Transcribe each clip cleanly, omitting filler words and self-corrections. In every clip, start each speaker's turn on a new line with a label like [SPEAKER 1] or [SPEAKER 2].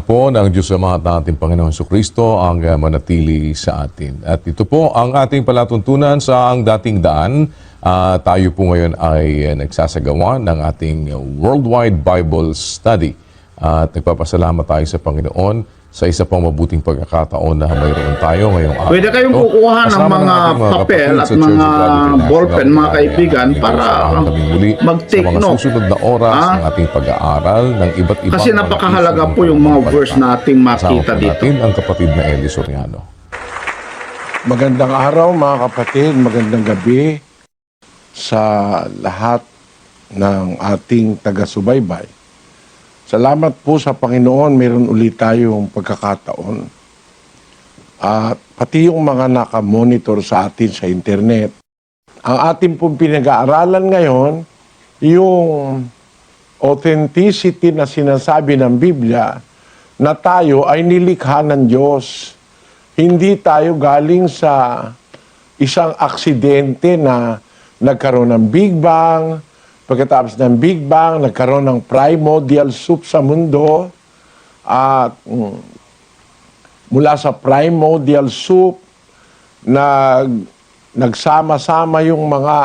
[SPEAKER 1] po ng Diyos Ama at ating Panginoon Jesucristo ang manatili sa atin. At ito po ang ating palatuntunan sa ang dating daan. Tayo po ngayon ay nagsasagawa ng ating Worldwide Bible Study. At nagpapasalamat tayo sa Panginoon sa isa pang mabuting pagkakataon na mayroon tayo ngayong araw.
[SPEAKER 2] Pwede kayong kukuha ng mga papel at mga ballpen, mga kaibigan, para mag-take
[SPEAKER 1] note sa mga susunod na oras ng ating pag-aaral ng iba't ibang
[SPEAKER 2] kasi napakahalaga po yung mga verse na ating makita dito.
[SPEAKER 1] Natin ang kapatid na Eli Soriano.
[SPEAKER 3] Magandang araw mga kapatid, magandang gabi sa lahat ng ating taga-subaybay. Salamat po sa Panginoon, mayroon ulit tayong pagkakataon. At pati yung mga nakamonitor sa atin sa internet. Ang ating pong pinag-aaralan ngayon, yung authenticity na sinasabi ng Biblia na tayo ay nilikha ng Diyos. Hindi tayo galing sa isang aksidente na nagkaroon ng Big Bang. Pagkatapos ng Big Bang, nagkaroon ng primordial soup sa mundo. At mula sa primordial soup, nagsama-sama yung mga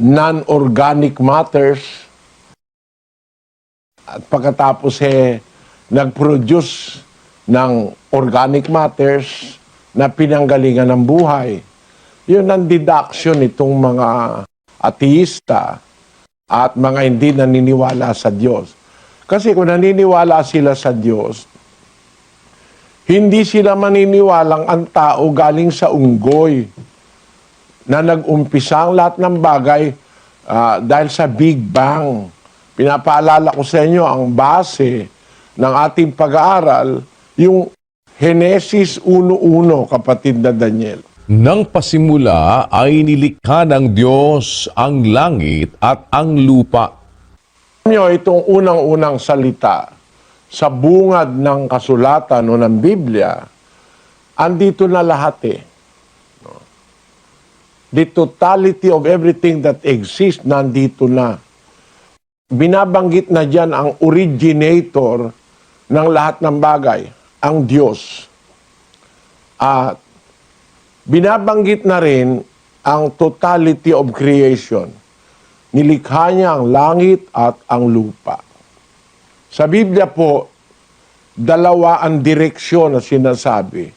[SPEAKER 3] non-organic matters. At pagkatapos nag-produce ng organic matters na pinanggalingan ng buhay. Yun ang deduction itong mga ateista at mga hindi naniniwala sa Diyos. Kasi kung naniniwala sila sa Diyos, hindi sila maniniwalang ang tao galing sa unggoy na nag-umpisa ang lahat ng bagay dahil sa Big Bang. Pinapaalala ko sa inyo ang base ng ating pag-aaral, yung Genesis 1:1, kapatid na Daniel.
[SPEAKER 1] Nang pasimula ay nilikha ng Diyos ang langit at ang lupa.
[SPEAKER 3] Itong unang-unang salita sa bungad ng kasulatan o ng Biblia, andito na lahat The totality of everything that exists, nandito na. Binabanggit na dyan ang originator ng lahat ng bagay, ang Diyos. At binabanggit na rin ang totality of creation. Nilikha niya ang langit at ang lupa. Sa Biblia po, dalawa ang direksyon na sinasabi,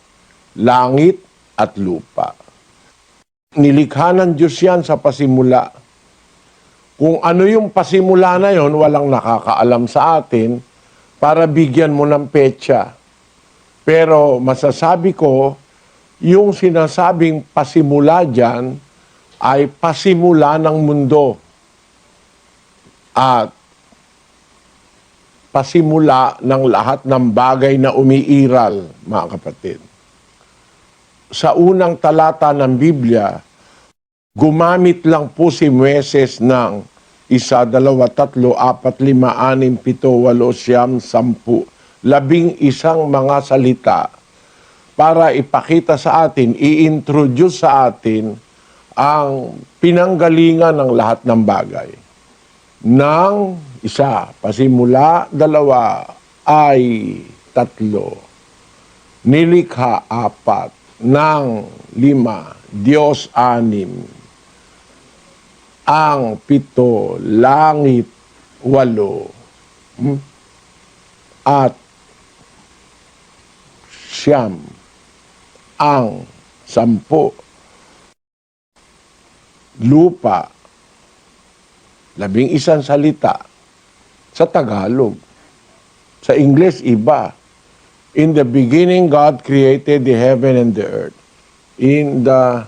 [SPEAKER 3] langit at lupa. Nilikha ng Diyos yan sa pasimula. Kung ano yung pasimula na yon, walang nakakaalam sa atin para bigyan mo ng petsa. Pero masasabi ko, yung sinasabing pasimula dyan ay pasimula ng mundo. At pasimula ng lahat ng bagay na umiiral, mga kapatid. Sa unang talata ng Biblia, gumamit lang po si Moises ng 1, 2, 3, 4, 5, 6, 7, 8, 9, 10, 11 mga salita para ipakita sa atin, i-introduce sa atin ang pinanggalingan ng lahat ng bagay. Nang 1, pasimula, 2 ay 3, nilikha 4, ng 5, Diyos 6, ang 7, langit 8, at 9, ang 10, lupa, 11 salita sa Tagalog. Sa English, iba. In the beginning, God created the heaven and the earth. In the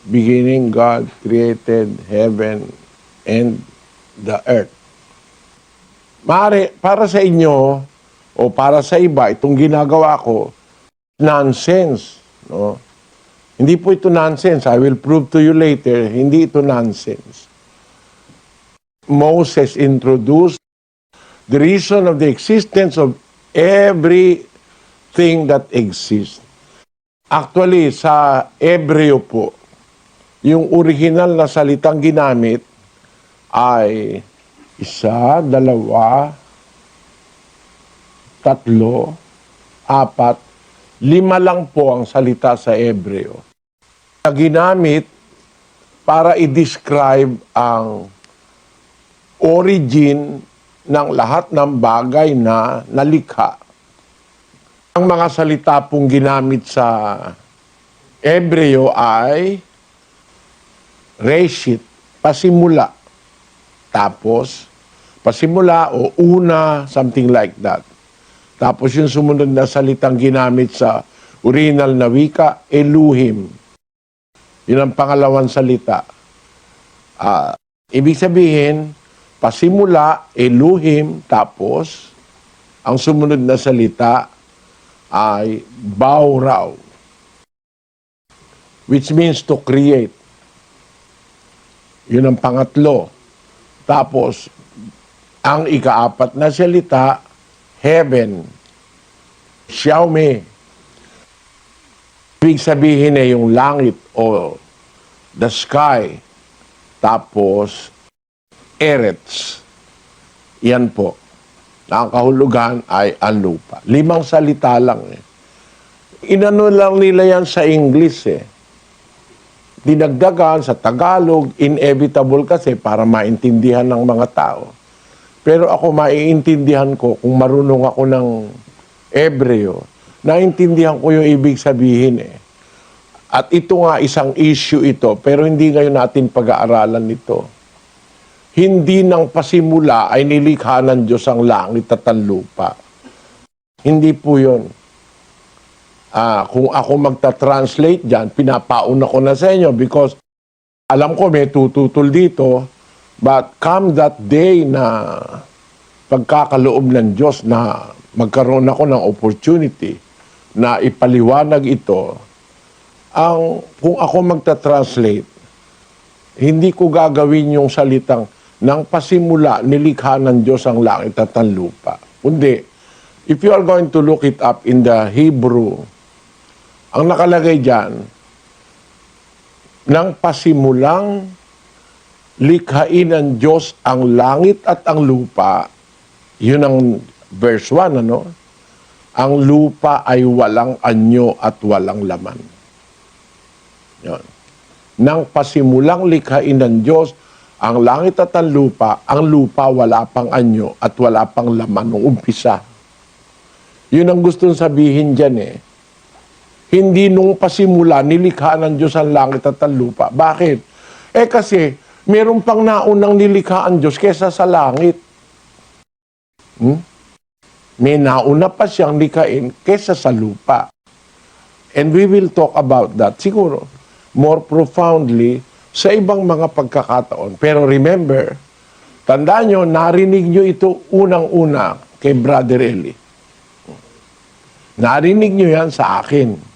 [SPEAKER 3] beginning, God created heaven and the earth. Para sa inyo, o para sa iba, itong ginagawa ko, nonsense. No? Hindi po ito nonsense. I will prove to you later, hindi ito nonsense. Moses introduced the reason of the existence of everything that exists. Actually, sa Hebreo po, yung original na salitang ginamit ay 1, 2, tatlo, apat, lima lang po ang salita sa Hebreo na ginamit para i-describe ang origin ng lahat ng bagay na nalikha. Ang mga salita pong ginamit sa Hebreo ay Reshit, pasimula. Tapos, pasimula o una, something like that. Tapos yung sumunod na salitang ginamit sa original na wika, Elohim. Yun ang pangalawang salita. Ibig sabihin, pasimula, Elohim, tapos, ang sumunod na salita ay Bauraw, which means to create. Yun ang pangatlo. Tapos, ang ikaapat na salita, heaven, Xiaomi. Ibig sabihin ay yung langit o the sky. Tapos, Eretz. Yan po. Ang kahulugan ay ang lupa. 5 salita lang eh. Inano lang nila yan sa English eh. Dinagdagan sa Tagalog, inevitable kasi para maintindihan ng mga tao. Pero ako maiintindihan ko kung marunong ako ng Hebreo, naintindihan ko yung ibig sabihin eh. At ito nga isang issue ito, pero hindi ngayon natin pag-aaralan nito. Hindi nang pasimula ay nilikha ng Diyos ang langit at ang lupa. Hindi po yun. Kung ako magta-translate dyan, pinapauna ko na sa inyo because alam ko may tututol dito, but come that day na pagkakaloob ng Diyos na magkaroon ako ng opportunity na ipaliwanag ito, kung ako magta-translate, hindi ko gagawin yung salitang nang pasimula, nilikha ng Diyos ang langit at ang lupa. Kundi, if you are going to look it up in the Hebrew, ang nakalagay dyan, nang pasimulang likhain ng Diyos ang langit at ang lupa, yun ang verse 1, ano? Ang lupa ay walang anyo at walang laman. Yun. Nang pasimulang likhain ng Diyos ang langit at ang lupa wala pang anyo at wala pang laman nung umpisa. Yun ang gustong sabihin dyan eh. Hindi nung pasimula, nilikha ng Diyos ang langit at ang lupa. Bakit? Kasi, meron pang naunang nilikha ang Diyos kesa sa langit. May nauna pa siyang likhain kesa sa lupa. And we will talk about that, siguro, more profoundly, sa ibang mga pagkakataon. Pero remember, tandaan nyo, narinig nyo ito unang-una kay Brother Eli. Narinig nyo yan sa akin.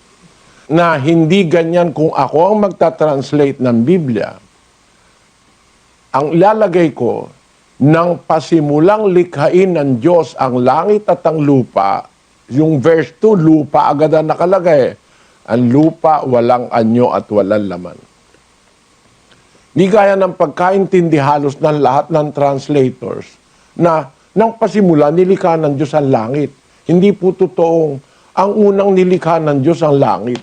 [SPEAKER 3] Na hindi ganyan kung ako ang magta-translate ng Biblia. Ang ilalagay ko, nang pasimulang likhain ng Diyos ang langit at ang lupa, yung verse 2, lupa agad ang nakalagay. Ang lupa, walang anyo at walang laman. Di gaya ng pagkaintindi halos ng lahat ng translators na nang pasimula nilikha ng Diyos ang langit. Hindi po totoong ang unang nilikha ng Diyos ang langit.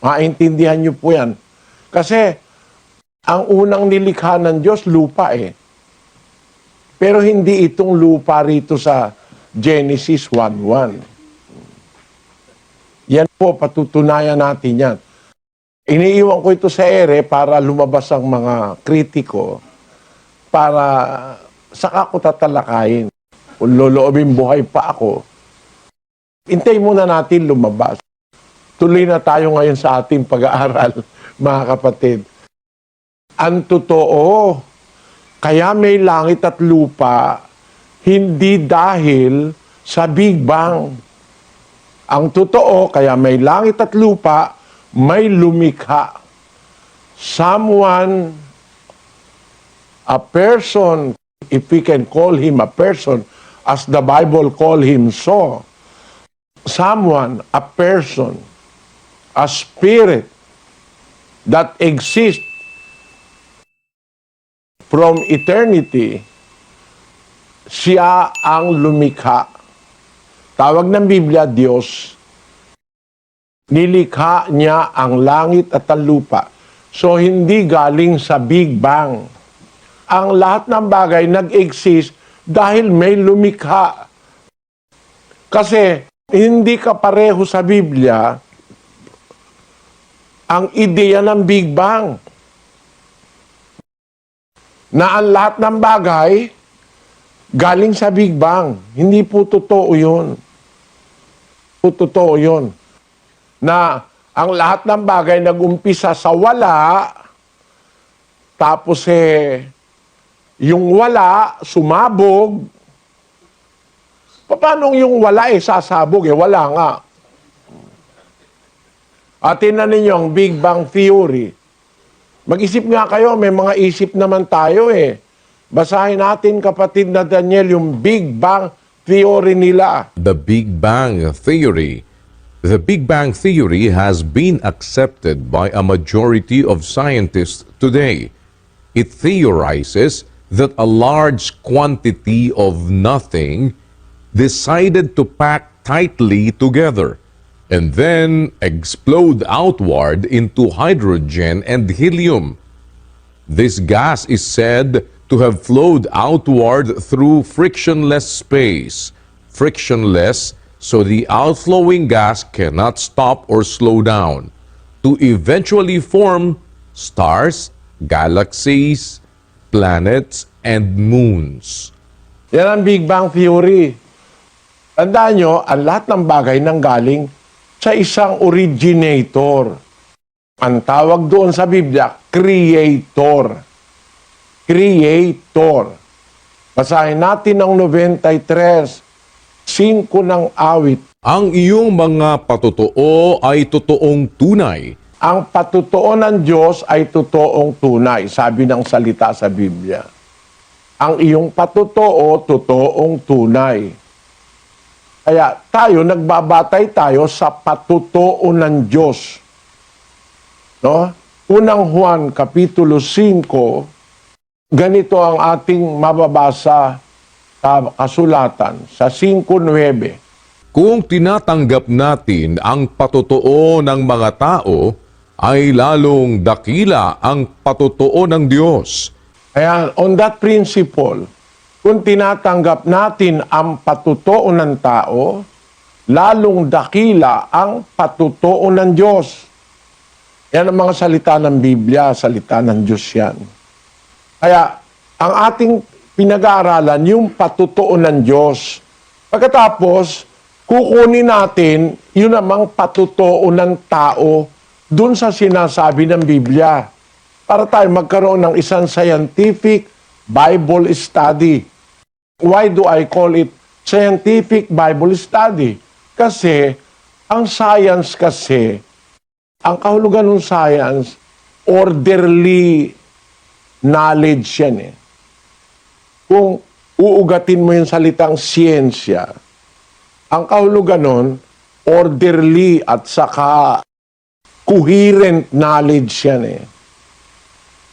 [SPEAKER 3] Maintindihan niyo po yan. Kasi ang unang nilikha ng Diyos, lupa eh. Pero hindi itong lupa rito sa Genesis 1:1. Yan po, patutunayan natin yan. Iniiwan ko ito sa ere para lumabas ang mga kritiko para saka ko tatalakayin. Kung loloobin buhay pa ako, hintay muna natin lumabas. Tuloy na tayo ngayon sa ating pag-aaral, mga kapatid. Ang totoo, kaya may langit at lupa, hindi dahil sa Big Bang. Ang totoo, kaya may langit at lupa, may lumikha. Someone, a person, if we can call him a person, as the Bible call him so, someone, a person, a spirit that exists from eternity siya ang lumikha. Tawag ng Biblia, Diyos. Nilikha niya ang langit at ang lupa. So, hindi galing sa Big Bang. Ang lahat ng bagay nag-exist dahil may lumikha. Kasi, hindi kapareho sa Biblia ang ideya ng Big Bang. Na ang lahat ng bagay galing sa Big Bang. Hindi po totoo yun. Totoo yun. Na ang lahat ng bagay nag-umpisa sa wala, tapos yung wala, sumabog. Paano yung wala sasabog? Wala nga. At tinan ninyo ang Big Bang Theory. Mag-isip nga kayo, may mga isip naman tayo Basahin natin, kapatid na Daniel, yung Big Bang Theory nila.
[SPEAKER 1] The Big Bang Theory. The Big Bang Theory has been accepted by a majority of scientists today. It theorizes that a large quantity of nothing decided to pack tightly together and then explode outward into hydrogen and helium. This gas is said to have flowed outward through frictionless space. Frictionless, so the outflowing gas cannot stop or slow down, to eventually form stars, galaxies, planets, and moons.
[SPEAKER 3] Yan ang Big Bang Theory. Tandaan nyo, ang lahat ng bagay nanggaling sa isang originator. Ang tawag doon sa Biblia, Creator. Creator. Basahin natin ang 93, 5 ng awit.
[SPEAKER 1] Ang iyong mga patotoo ay totoong tunay.
[SPEAKER 3] Ang patotoo ng Diyos ay totoong tunay, sabi ng salita sa Biblia. Ang iyong patotoo, totoong tunay. Kaya tayo, nagbabatay tayo sa patotoo ng Diyos. No? Unang Juan, Kapitulo 5, ganito ang ating mababasa sa kasulatan, sa 5:9.
[SPEAKER 1] Kung tinatanggap natin ang patotoo ng mga tao, ay lalong dakila ang patotoo ng Diyos.
[SPEAKER 3] Kaya on that principle, kung tinatanggap natin ang patotoo ng tao, lalong dakila ang patotoo ng Diyos. Yan ang mga salita ng Biblia, salita ng Diyos yan. Kaya, ang ating pinag-aaralan, yung patotoo ng Diyos. Pagkatapos, kukunin natin yun namang patotoo ng tao dun sa sinasabi ng Biblia. Para tayo magkaroon ng isang scientific Bible study. Why do I call it scientific Bible study? Kasi, ang science kasi, ang kahulugan ng science, orderly knowledge yan Kung uugatin mo yung salitang siyensya, ang kahulugan nun, orderly at saka coherent knowledge yan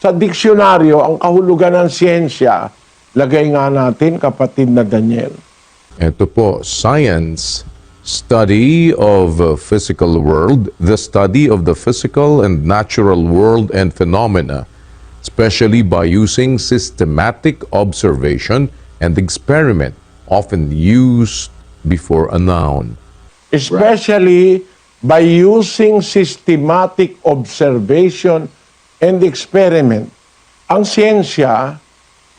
[SPEAKER 3] Sa diksyonaryo, ang kahulugan ng siyensya, lagay nga natin, kapatid na Daniel.
[SPEAKER 1] Ito po, science, study of physical world, the study of the physical and natural world and phenomena, especially by using systematic observation and experiment, often used before a noun.
[SPEAKER 3] Especially by using systematic observation and experiment. Ang siyensya,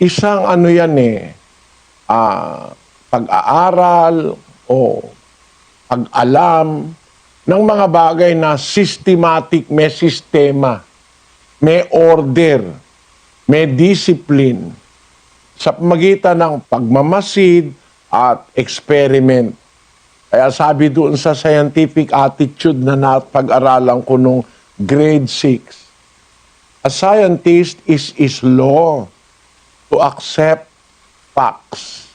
[SPEAKER 3] isang pag-aaral o pag-alam ng mga bagay na systematic, may sistema, may order, may discipline sa pamagitan ng pagmamasid at experiment. Kaya sabi doon sa scientific attitude na napag-aralan ko nung grade 6, a scientist is law to accept facts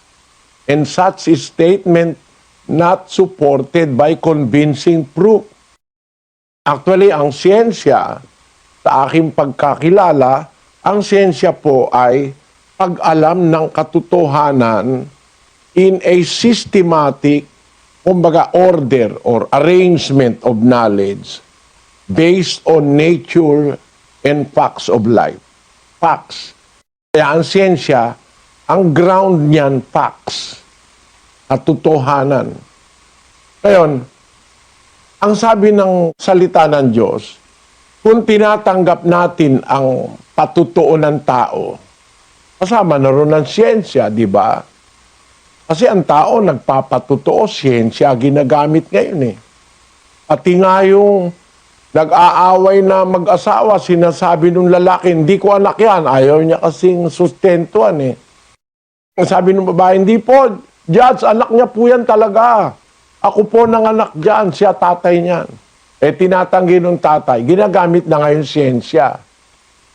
[SPEAKER 3] and such a statement not supported by convincing proof. Actually, ang siyensya, sa aking pagkakilala, ang siyensya po ay pag-alam ng katotohanan in a systematic, kumbaga order or arrangement of knowledge based on nature and facts of life. Facts. Kaya ang siyensya, ang ground niyan, facts. Katotohanan. Ngayon, ang sabi ng salita ng Diyos, kung tinatanggap natin ang patutuo ng tao, kasama na ron ng siyensya, di ba? Kasi ang tao nagpapatutuo, siyensya ginagamit ngayon eh. Pati nga yung nag-aaway na mag-asawa, sinasabi ng lalaki, hindi ko anak yan, ayaw niya kasing sustentuan eh. Sabi ng babae, hindi po, Judge, anak niya po yan talaga. Ako po nanganak dyan, siya tatay niyan. Eh tinatanggi ng tatay, ginagamit na ngayon siyensya.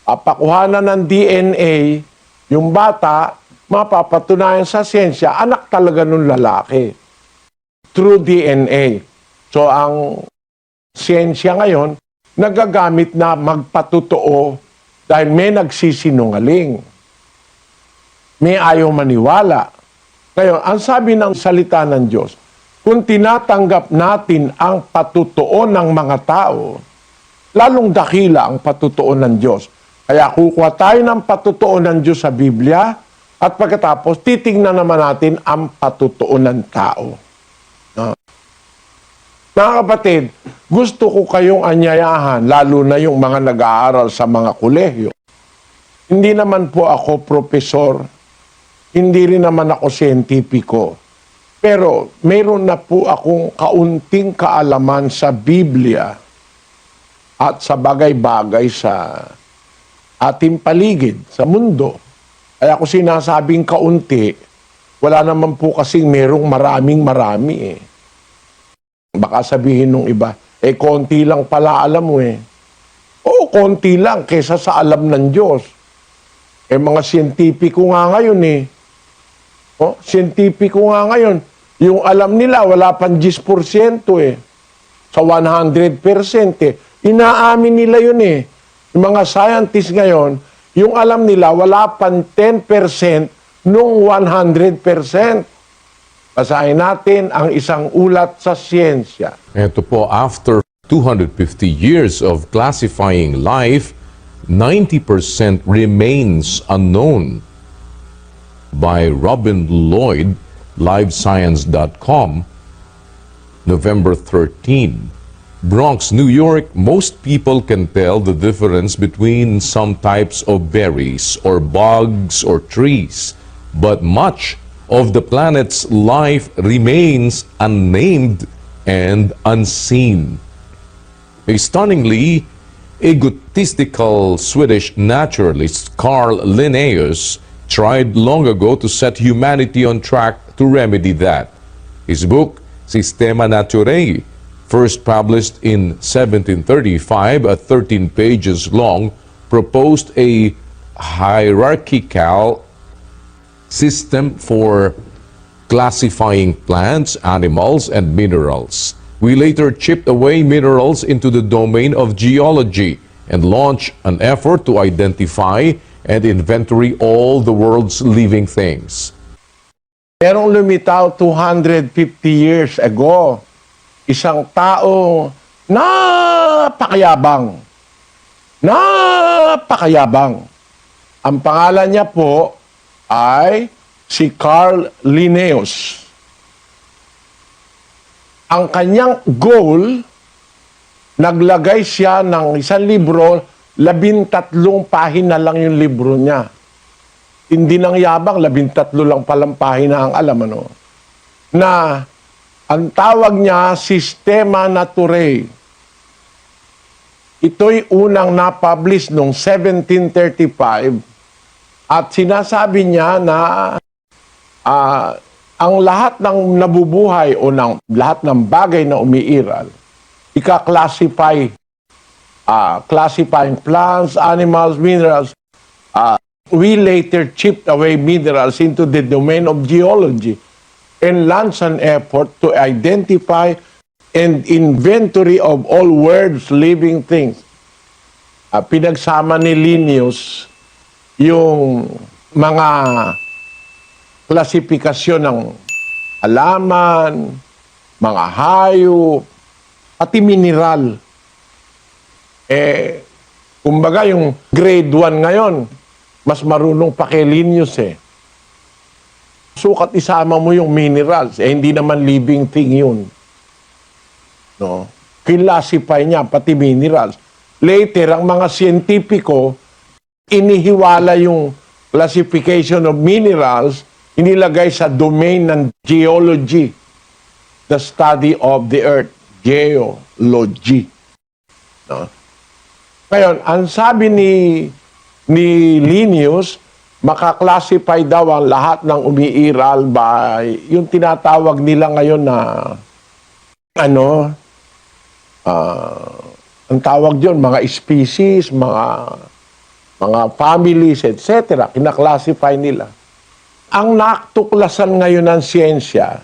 [SPEAKER 3] Pakuhanan ng DNA, yung bata, mapapatunayan sa siyensya, anak talaga ng lalaki. Through DNA. So ang siyensya ngayon, nagagamit na magpatutuo dahil may nagsisinungaling. May ayaw maniwala. Ngayon, ang sabi ng salita ng Diyos, kung tinatanggap natin ang patutuo ng mga tao, lalong dakila ang patutuo ng Diyos. Kaya kukuha tayo ng patutuo ng Diyos sa Biblia at pagkatapos titignan naman natin ang patutuo ng tao. Mga kapatid, gusto ko kayong anyayahan, lalo na yung mga nag-aaral sa mga kolehiyo. Hindi naman po ako profesor, hindi rin naman ako siyentipiko. Pero mayroon na po akong kaunting kaalaman sa Biblia at sa bagay-bagay sa ating paligid, sa mundo. Kaya ako sinasabing kaunti, wala naman po kasing merong marami eh. Baka sabihin nung iba, konti lang pala alam mo eh. Oo, konti lang kesa sa alam ng Diyos. Mga siyentipiko nga ngayon eh. Siyentipiko nga ngayon, yung alam nila, wala pang 10% eh. Sa 100% eh. Inaamin nila yun eh. Yung mga scientists ngayon, yung alam nila, wala pang 10% nung 100%. Basahin natin ang isang ulat sa siyensya.
[SPEAKER 1] Ito po, after 250 years of classifying life, 90% remains unknown. By Robin Lloyd, LiveScience.com, November 13. Bronx, New York, most people can tell the difference between some types of berries or bugs or trees, but much of the planet's life remains unnamed and unseen. A stunningly egotistical Swedish naturalist, Carl Linnaeus, tried long ago to set humanity on track to remedy that. His book, Systema Naturae, first published in 1735, 13 pages long, proposed a hierarchical system for classifying plants, animals, and minerals. We later chipped away minerals into the domain of geology and launched an effort to identify and inventory all the world's living things.
[SPEAKER 3] Merong lumitaw 250 years ago, isang tao napakayabang. Ang pangalan niya po ay si Carl Linnaeus. Ang kanyang goal, naglagay siya ng isang libro, 13 pahina lang yung libro niya. Hindi nang yabang, 13 lang palang pahina ang alam, ano? Na ang tawag niya, Systema Naturae. Ito'y unang na-publish noong 1735 at sinasabi niya na ang lahat ng nabubuhay o lahat ng bagay na umiiral, ika-classify, classifying plants, animals, minerals. We later chipped away minerals into the domain of geology and launched an effort to identify and inventory of all world's living things. Pinagsama ni Linnaeus yung mga klasifikasyon ng halaman, mga hayop, pati mineral. Kumbaga yung grade 1 ngayon, mas marunong pa kay Linnaeus eh. Sukat isama mo yung minerals, hindi naman living thing yun. No? Kilasify niya pati minerals. Later, ang mga siyentipiko, inihiwala yung classification of minerals, inilagay sa domain ng geology, the study of the earth, geology. No? Ngayon, ang sabi ni Linnaeus, makaklasify daw ang lahat ng umiiral by yung tinatawag nila ngayon na ang tawag diyon, mga species, mga families, etc. Kinaklasify nila. Ang natuklasan ngayon ng siyensya,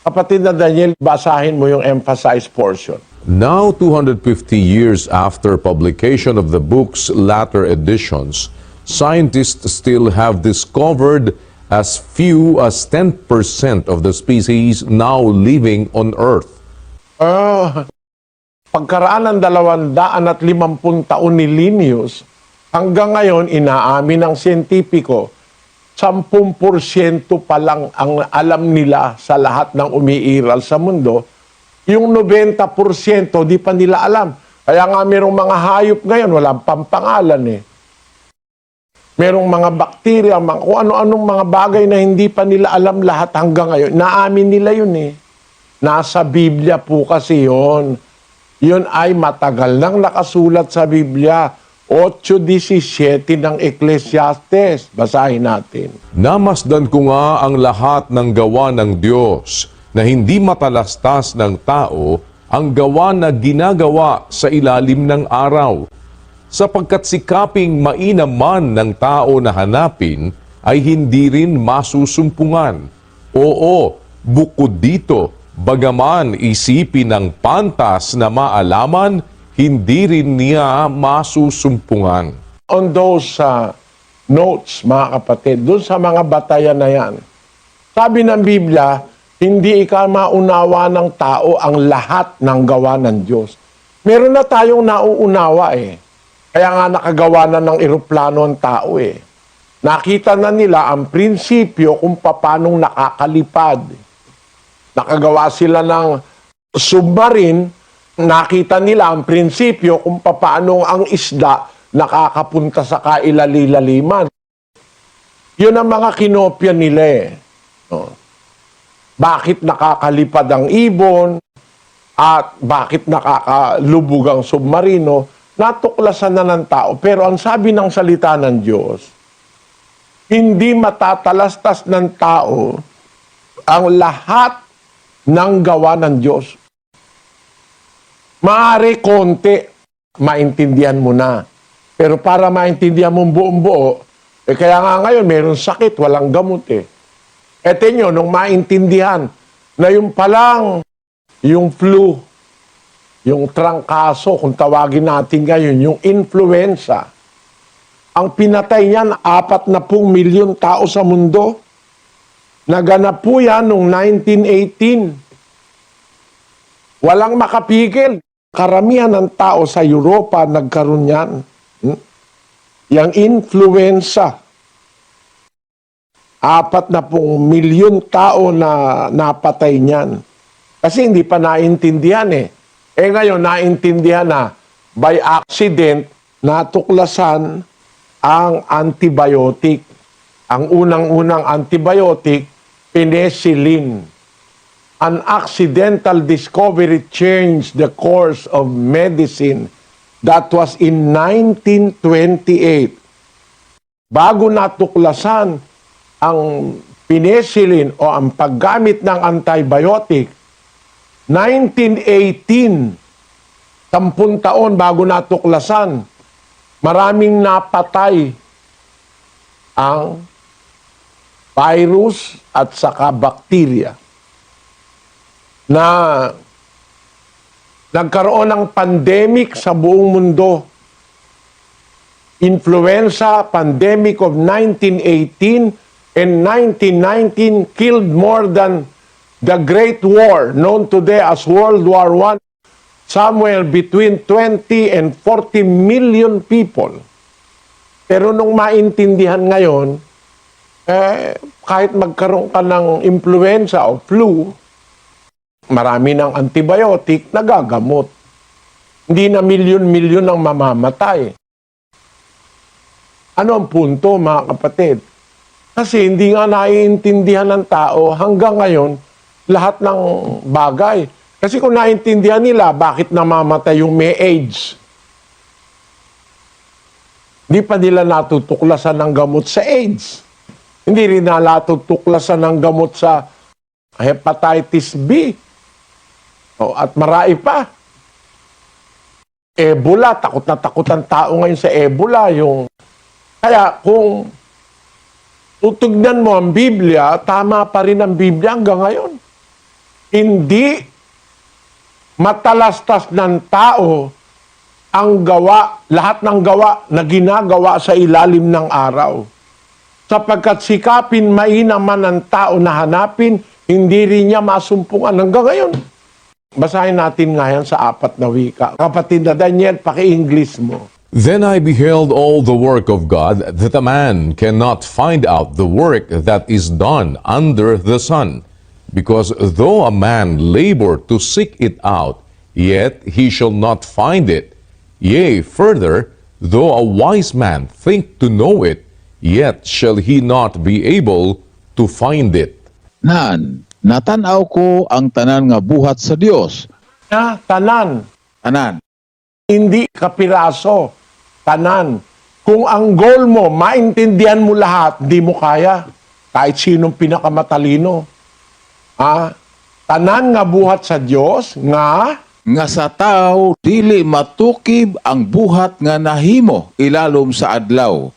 [SPEAKER 3] kapatid na Daniel, basahin mo yung emphasized portion.
[SPEAKER 1] Now, 250 years after publication of the book's latter editions, scientists still have discovered as few as 10% of the species now living on Earth.
[SPEAKER 3] Pagkaraan ng 250 taon ni Linnaeus, hanggang ngayon inaamin ng siyentipiko, 10% pa lang ang alam nila sa lahat ng umiiral sa mundo. Yung 90% di pa nila alam. Kaya nga merong mga hayop ngayon, walang pampangalan eh. Merong mga bakterya, kung ano-anong mga bagay na hindi pa nila alam lahat hanggang ngayon. Naamin nila yun eh. Nasa Biblia po kasi yun. Yun ay matagal nang nakasulat sa Biblia. 8:17 ng Ecclesiastes. Basahin natin.
[SPEAKER 1] Namasdan ko nga ang lahat ng gawa ng Diyos na hindi matalastas ng tao ang gawa na ginagawa sa ilalim ng araw. Sapagkat sikaping mainam man ng tao na hanapin ay hindi rin masusumpungan. Oo, bukod dito, bagaman isipin ng pantas na maalaman, hindi rin niya masusumpungan.
[SPEAKER 3] On those notes, mga kapatid, doon sa mga batayan na yan, sabi ng Biblia, hindi maunawa ng tao ang lahat ng gawa ng Diyos. Meron na tayong nauunawa eh. Kaya nga nakagawa na ng eroplano ang tao eh. Nakita na nila ang prinsipyo kung paanong nakakalipad. Nakagawa sila ng submarine, nakita nila ang prinsipyo kung paano ang isda nakakapunta sa kailalilaliman. Yun ang mga kinopya nila eh. No? Bakit nakakalipad ang ibon at bakit nakakalubog ang submarino, natuklasan na ng tao. Pero ang sabi ng salita ng Diyos, hindi matatalastas ng tao ang lahat ng gawa ng Diyos. Maaari konti, maintindihan mo na. Pero para maintindihan mo buong buo, kaya nga ngayon meron sakit, walang gamot eh. Eto nyo, nung maintindihan na yung palang, yung flu, yung trangkaso, kung tawagin natin ngayon, yung influenza, ang pinatay niyan, 40 milyon tao sa mundo. Naganap po yan noong 1918. Walang makapigil. Karamihan ng tao sa Europa nagkaroon yan. Yang influenza. 40 milyon tao na napatay niyan. Kasi hindi pa naintindihan eh. Ngayon, naintindihan na by accident, natuklasan ang antibiotic. Ang unang-unang antibiotic, penicillin. An accidental discovery changed the course of medicine. That was in 1928. Bago natuklasan ang penicillin o ang paggamit ng antibiotic, 1918, 10 taon bago natuklasan, maraming napatay ang virus at saka bakterya na nagkaroon ng pandemic sa buong mundo. influenza pandemic of 1918 and 1919 killed more than the Great War known today as World War I, somewhere between 20 and 40 million people. Pero nung maintindihan ngayon, kahit magkaroon ka ng influenza o flu, marami ng antibiotic, nagagamot. Hindi na milyon-milyon ang mamamatay. Ano ang punto, mga kapatid? Kasi hindi nga naiintindihan ng tao hanggang ngayon lahat ng bagay. Kasi kung naiintindihan nila, bakit namamatay yung may AIDS? Hindi pa nila natutuklasan ng gamot sa AIDS. Hindi rin na natutuklasan ng gamot sa hepatitis B. At marami pa. Ebola, takot na takot ang tao ngayon sa Ebola. Kaya kung tutugnan mo ang Biblia, tama pa rin ang Biblia hanggang ngayon. Hindi matalastas ng tao ang gawa, lahat ng gawa na ginagawa sa ilalim ng araw. Sapagkat sikapin mainam man ang tao na hanapin, hindi rin niya masumpungan hanggang ngayon. Basahin natin ngayon sa 4 na wika. Kapatid na Daniel, paki-English mo.
[SPEAKER 1] Then I beheld all the work of God, that a man cannot find out the work that is done under the sun. Because though a man labor to seek it out, yet he shall not find it. Yea, further, though a wise man think to know it, yet shall he not be able to find it.
[SPEAKER 4] Natanaw ko ang tanan nga buhat sa Dios.
[SPEAKER 3] Tanan.
[SPEAKER 4] Tanan.
[SPEAKER 3] Hindi kapiraso. Tanan. Kung ang goal mo, maintindihan mo lahat, di mo kaya. Kahit sinong pinakamatalino. Tanan nga buhat sa Dios
[SPEAKER 4] Nga sa tao dili matukib ang buhat nga nahimo ilalom sa adlaw.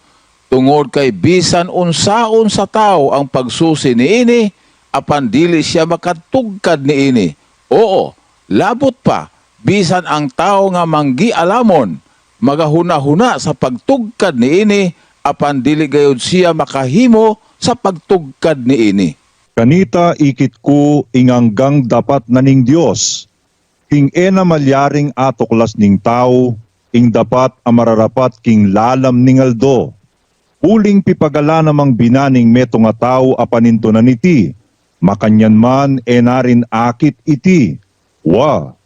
[SPEAKER 4] Tungod kay bisan unsaon sa tao ang pagsusi niini, apan dili siya makatugkad niini. Oo, labot pa, bisan ang tao nga manggialamon, magahuna-huna sa pagtugkad niini, apan dili gayud siya makahimo sa pagtugkad niini.
[SPEAKER 5] Kanita ikit ko inganggang dapat na ning Diyos. King ena malyaring atuklas ning tao, ing dapat amararapat king lalam ning aldo. Uling pipagala namang binaning meto nga tao apaninto na niti. Makanyan man enarin akit iti.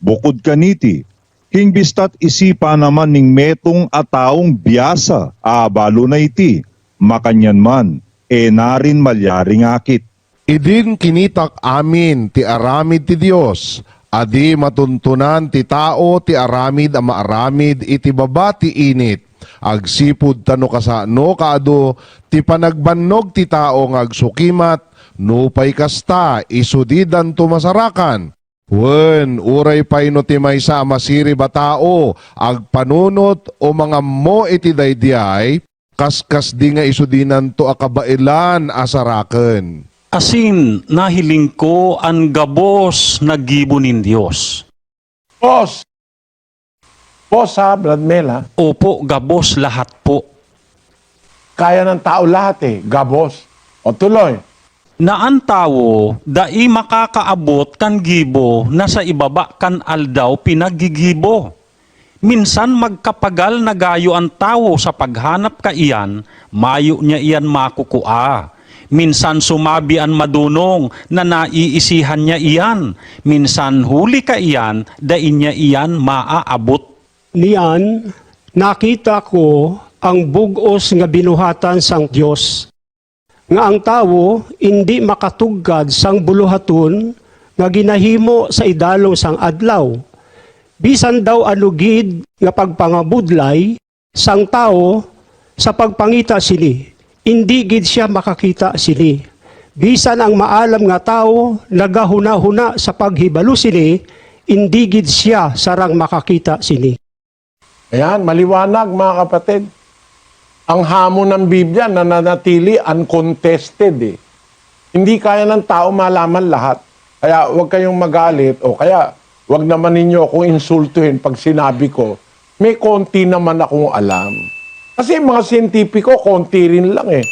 [SPEAKER 5] Bukod kaniti. King bistat isipa naman ning metong ataong biyasa, abalo na iti. Makanyan man enarin malyaring akit.
[SPEAKER 6] Idin kinitak amin ti aramid ti Dios, adi matuntunan ti tao ti aramid a maaramid iti baba ti init. Agsipud tano kasano kaado ti panagbannog ti tao nga agsukimat, nupay kasta isudidan tumasarakan. Wen uray pay no ti maysa masiri ba tao agpanunot o mga mo iti daydiay, kaskas di nga isudinan to akabailan asaraken.
[SPEAKER 7] Asin nahiling ko ang gabos na gibo nin Diyos.
[SPEAKER 3] Boss ha, Brad Mel ha.
[SPEAKER 7] Opo, gabos lahat po.
[SPEAKER 3] Kaya ng tao lahat gabos. O tuloy.
[SPEAKER 7] Na ang tao, dai makakaabot kan gibo na sa ibaba kan aldaw pinagigibo. Minsan magkapagal na gayo ang tao sa paghanap ka iyan, mayo niya iyan makukua. Minsan sumabi ang madunong na naiisihan niya iyan. Minsan huli ka iyan, dain niya iyan maaabot.
[SPEAKER 8] Niyan, nakita ko ang bugos nga binuhatan sang Dios. Nga ang tao hindi makatugkad sang buluhaton nga ginahimo sa idalong sang adlaw. Bisan daw anugid nga pagpangabudlay sang tao sa pagpangita sini. Hindi gid siya makakita sini. Bisan ang maalam nga tao nagahuna-huna sa paghibalo sini, hindi gid siya sarang makakita sini.
[SPEAKER 3] Ayan, maliwanag mga kapatid. Ang hamon ng Biblia nananatili uncontested Hindi kaya ng tao malaman lahat. Kaya huwag kayong magalit o kaya huwag naman ninyo akong insultuhin pag sinabi ko, may konti naman akong alam. Kasi mga siyentipiko, konti rin lang eh.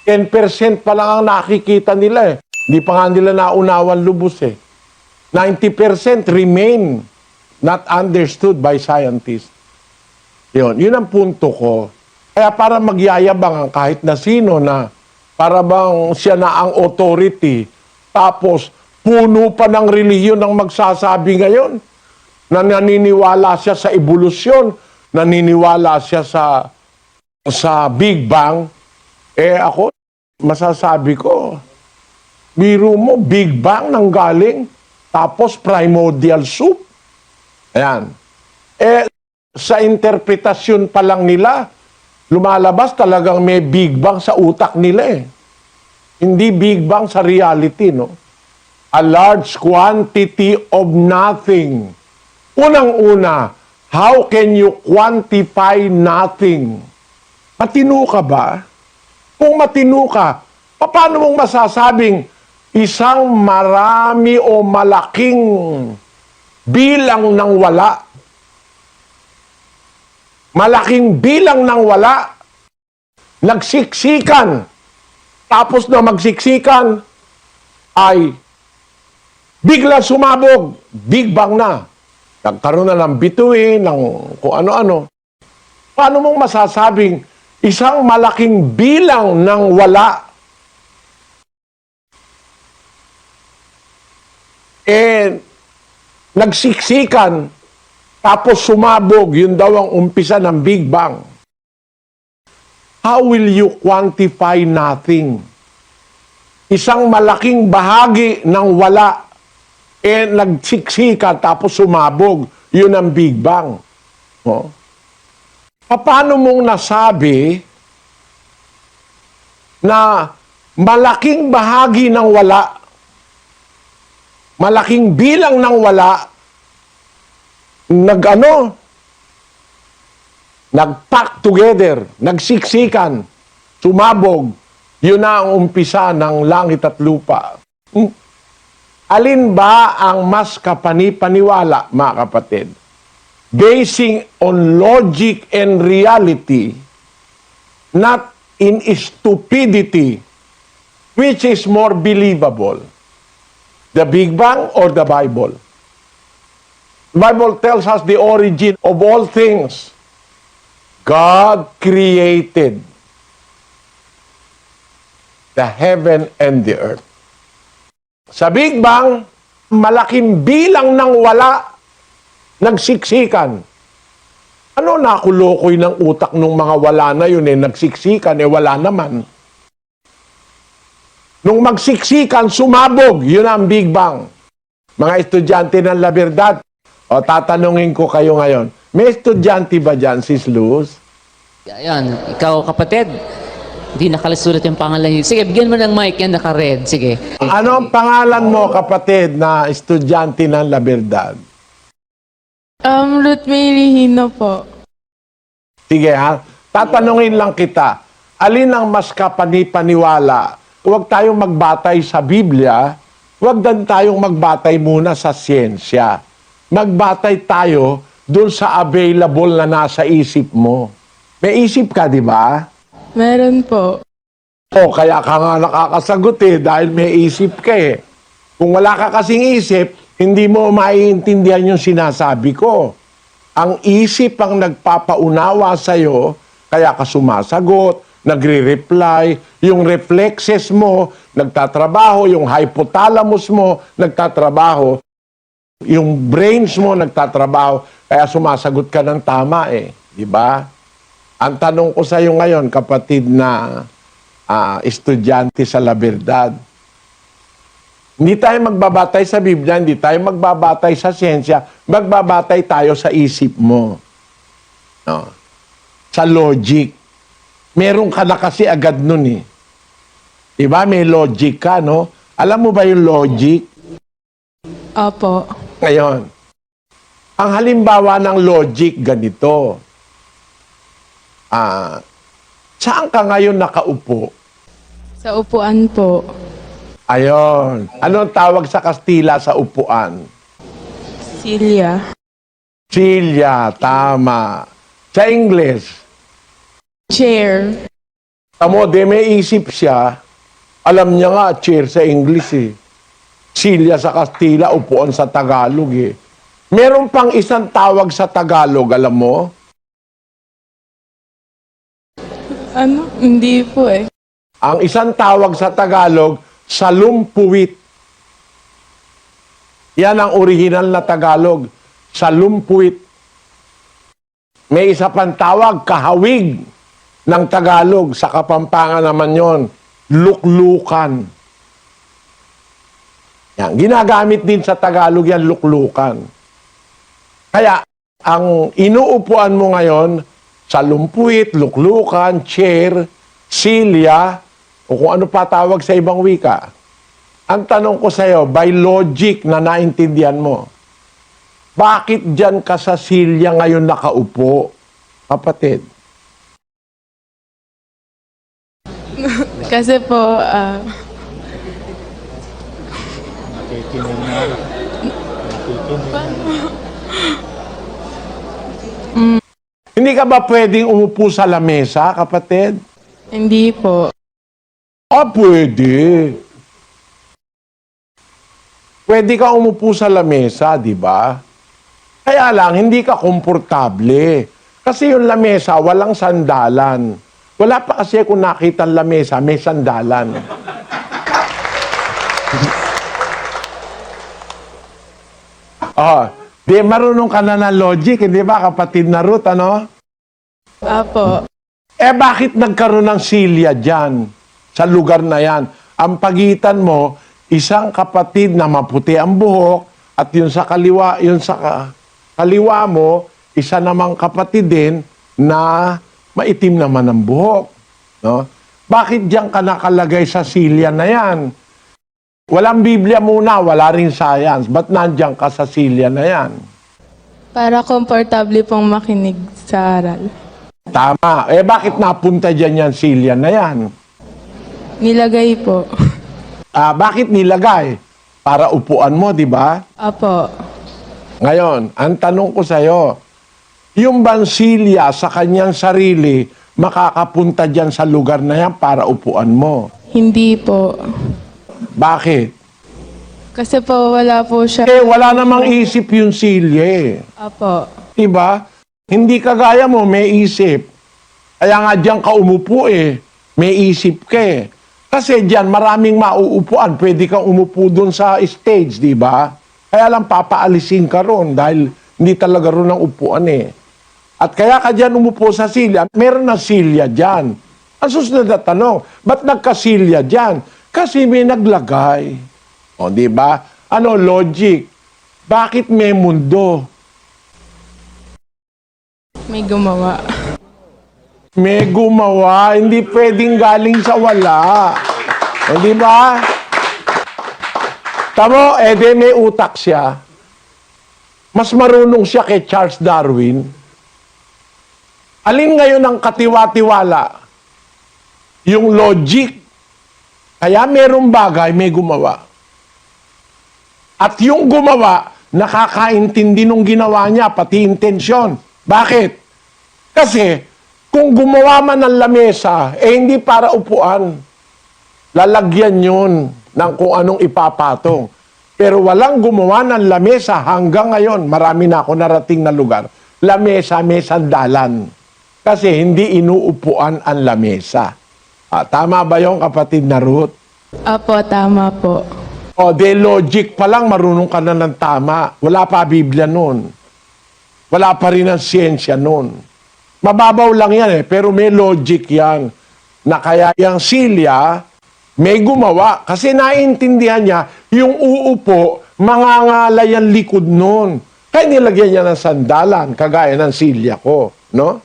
[SPEAKER 3] 10% pa lang ang nakikita nila eh. Hindi pa nga nila naunawan lubos eh. 90% remain not understood by scientists. Yun ang punto ko. Kaya para magyayabang ang kahit na sino na para bang siya na ang authority, tapos puno pa ng relihiyon ang magsasabi ngayon na naniniwala siya sa evolusyon, naniniwala siya sa Big Bang. Ako, masasabi ko, biro mo, Big Bang nang galing, tapos primordial soup. Ayan. Sa interpretasyon pa lang nila, lumalabas talagang may Big Bang sa utak nila eh. Hindi Big Bang sa reality, no? A large quantity of nothing. Unang-una, how can you quantify nothing? Matino ka ba? Kung matino ka, paano mong masasabing isang marami o malaking bilang ng wala? Malaking bilang ng wala, nagsiksikan, tapos na magsiksikan, ay bigla sumabog, Big Bang na. Nagkaroon na ng bituin, ng kung ano-ano. Paano mong masasabing isang malaking bilang ng wala nagsiksikan, tapos sumabog, yun daw ang umpisa ng Big Bang. How will you quantify nothing? Isang malaking bahagi ng wala, nagsiksikan, tapos sumabog, yun ang Big Bang. Oh. Paano mong nasabi na malaking bahagi ng wala, malaking bilang ng wala, nag-pack together, nagsiksikan, sumabog, yun na ang umpisa ng langit at lupa. Alin ba ang mas kapani-paniwala, mga kapatid? Basing on logic and reality, not in stupidity, which is more believable? The Big Bang or the Bible? The Bible tells us the origin of all things. God created the heaven and the earth. Sa Big Bang, malaking bilang ng wala, nagsiksikan. Ano nakulokoy ng utak ng mga wala na yun nagsiksikan, wala naman. Nung magsiksikan, sumabog, yun ang Big Bang. Mga estudyante ng La Verdad, tatanungin ko kayo ngayon, may estudyante ba dyan, Sis Luz?
[SPEAKER 9] Ayan, ikaw kapatid, hindi nakalisulat yung pangalan niyo. Sige, bigyan mo ng mic yan, naka-red. Sige.
[SPEAKER 3] Ano ang pangalan mo, kapatid, na estudyante ng La Verdad?
[SPEAKER 10] Ruth Mary Hino po.
[SPEAKER 3] Sige ha, tatanungin lang kita, alin ang mas kapani-paniwala? Huwag tayong magbatay sa Biblia, huwag din tayong magbatay muna sa siyensya. Magbatay tayo dun sa available na nasa isip mo. May isip ka, di ba?
[SPEAKER 10] Meron po.
[SPEAKER 3] Kaya ka nga nakakasagot dahil may isip ka eh. Kung wala ka kasing isip, hindi mo maiintindihan yung sinasabi ko. Ang isip ang nagpapaunawa sa'yo, kaya ka sumasagot, nagre-reply, yung reflexes mo, nagtatrabaho, yung hypothalamus mo, nagtatrabaho, yung brains mo, nagtatrabaho, kaya sumasagot ka ng tama di ba? Ang tanong ko sa iyo ngayon, kapatid na estudyante sa La Verdad, hindi tayo magbabatay sa Biblia, hindi tayo magbabatay sa siyensya, magbabatay tayo sa isip mo. No? Sa logic. Meron ka na kasi agad nun Diba? May logic ka, no? Alam mo ba yung logic?
[SPEAKER 10] Opo.
[SPEAKER 3] Ngayon, ang halimbawa ng logic ganito. Saan ka ngayon nakaupo?
[SPEAKER 10] Sa upuan po.
[SPEAKER 3] Ayon. Anong tawag sa Kastila sa upuan?
[SPEAKER 10] Silya.
[SPEAKER 3] Silya, tama. Sa English?
[SPEAKER 10] Chair.
[SPEAKER 3] Tamo, de may isip siya, alam niya nga, chair sa English eh. Silya sa Kastila, upuan sa Tagalog eh. Meron pang isang tawag sa Tagalog, alam mo?
[SPEAKER 10] Ano? Hindi po eh.
[SPEAKER 3] Ang isang tawag sa Tagalog, salumpuwit. Yan ang original na Tagalog, salumpuwit. May isa pang tawag, kahawig ng Tagalog. Sa Kapampangan naman yon, luklukan. Yan, ginagamit din sa Tagalog yan, luklukan. Kaya, ang inuupuan mo ngayon, salumpuit, luklukan, chair, silya, o kung ano pa tawag sa ibang wika. Ang tanong ko sa iyo, by logic na naintindihan mo, bakit dyan ka sa silya ngayon nakaupo, kapatid?
[SPEAKER 10] Kasi po,
[SPEAKER 3] Hindi ka ba pwedeng umupo sa lamesa, kapatid?
[SPEAKER 10] hindi po.
[SPEAKER 3] Pwede. Pwede ka umupo sa lamesa, di ba? Kaya lang, hindi ka komportable. Kasi yung lamesa, walang sandalan. Wala pa kasi kung nakita ang lamesa, may sandalan. Di marunong ka na ng logic, hindi ba, kapatid na Ruth, ano?
[SPEAKER 10] Apo.
[SPEAKER 3] Bakit nagkaroon ng silya dyan, sa lugar na yan? Ang pagitan mo, isang kapatid na maputi ang buhok, at yun sa kaliwa mo, isa namang kapatid din na maitim naman ang buhok. No? Bakit diyan ka nakalagay sa silya na yan? Walang Biblia muna, wala rin science. Ba't nandiyan ka sa silya na yan?
[SPEAKER 10] Para komportable pong makinig sa aral.
[SPEAKER 3] Tama. Bakit napunta dyan yan silya na yan?
[SPEAKER 10] Nilagay po.
[SPEAKER 3] Bakit nilagay? Para upuan mo, di ba?
[SPEAKER 10] Apo.
[SPEAKER 3] Ngayon, ang tanong ko sa'yo, yung bansilya sa kanyang sarili, makakapunta dyan sa lugar na yan para upuan mo.
[SPEAKER 10] Hindi po.
[SPEAKER 3] Bakit?
[SPEAKER 10] Kasi po wala po siya.
[SPEAKER 3] Wala namang isip yung silya eh.
[SPEAKER 10] Apo.
[SPEAKER 3] Diba? Hindi kagaya mo, may isip. Kaya nga dyan ka umupo eh. May isip ka eh. Kasi dyan maraming mauupuan. Pwede kang umupo dun sa stage, di ba? Kaya lang papaalisin ka ron dahil hindi talaga ron ang upuan eh. At kaya ka dyan umupo sa silya, meron na silya dyan. Ang susunod na tanong, ba't nagkasilya dyan? Kasi may naglagay. O, di ba? Ano, logic. Bakit may mundo?
[SPEAKER 10] May gumawa.
[SPEAKER 3] May gumawa, hindi pwedeng galing sa wala. O, di ba? Tamo, may utak siya. Mas marunong siya kay Charles Darwin. Alin ngayon ang katiwa-tiwala? Yung logic. Kaya merong bagay, may gumawa. At yung gumawa, nakakaintindi nung ginawa niya, pati intensyon. Bakit? Kasi, kung gumawa man ng lamesa, hindi para upuan. Lalagyan yun ng kung anong ipapatong. Pero walang gumawa ng lamesa hanggang ngayon. Marami na ako narating na lugar. Lamesa, may sandalan. Kasi hindi inuupuan ang lamesa. Tama ba yung kapatid na Ruth?
[SPEAKER 10] Apo, tama po.
[SPEAKER 3] Logic pa lang, marunong ka na ng tama. Wala pa Biblia nun. Wala pa rin ang siyensya nun. Mababaw lang yan pero may logic yan. Na kaya yung silya, may gumawa. Kasi naiintindihan niya, yung uupo, mangangalay ang likod nun. Kaya nilagyan niya ng sandalan, kagaya ng silya ko. No?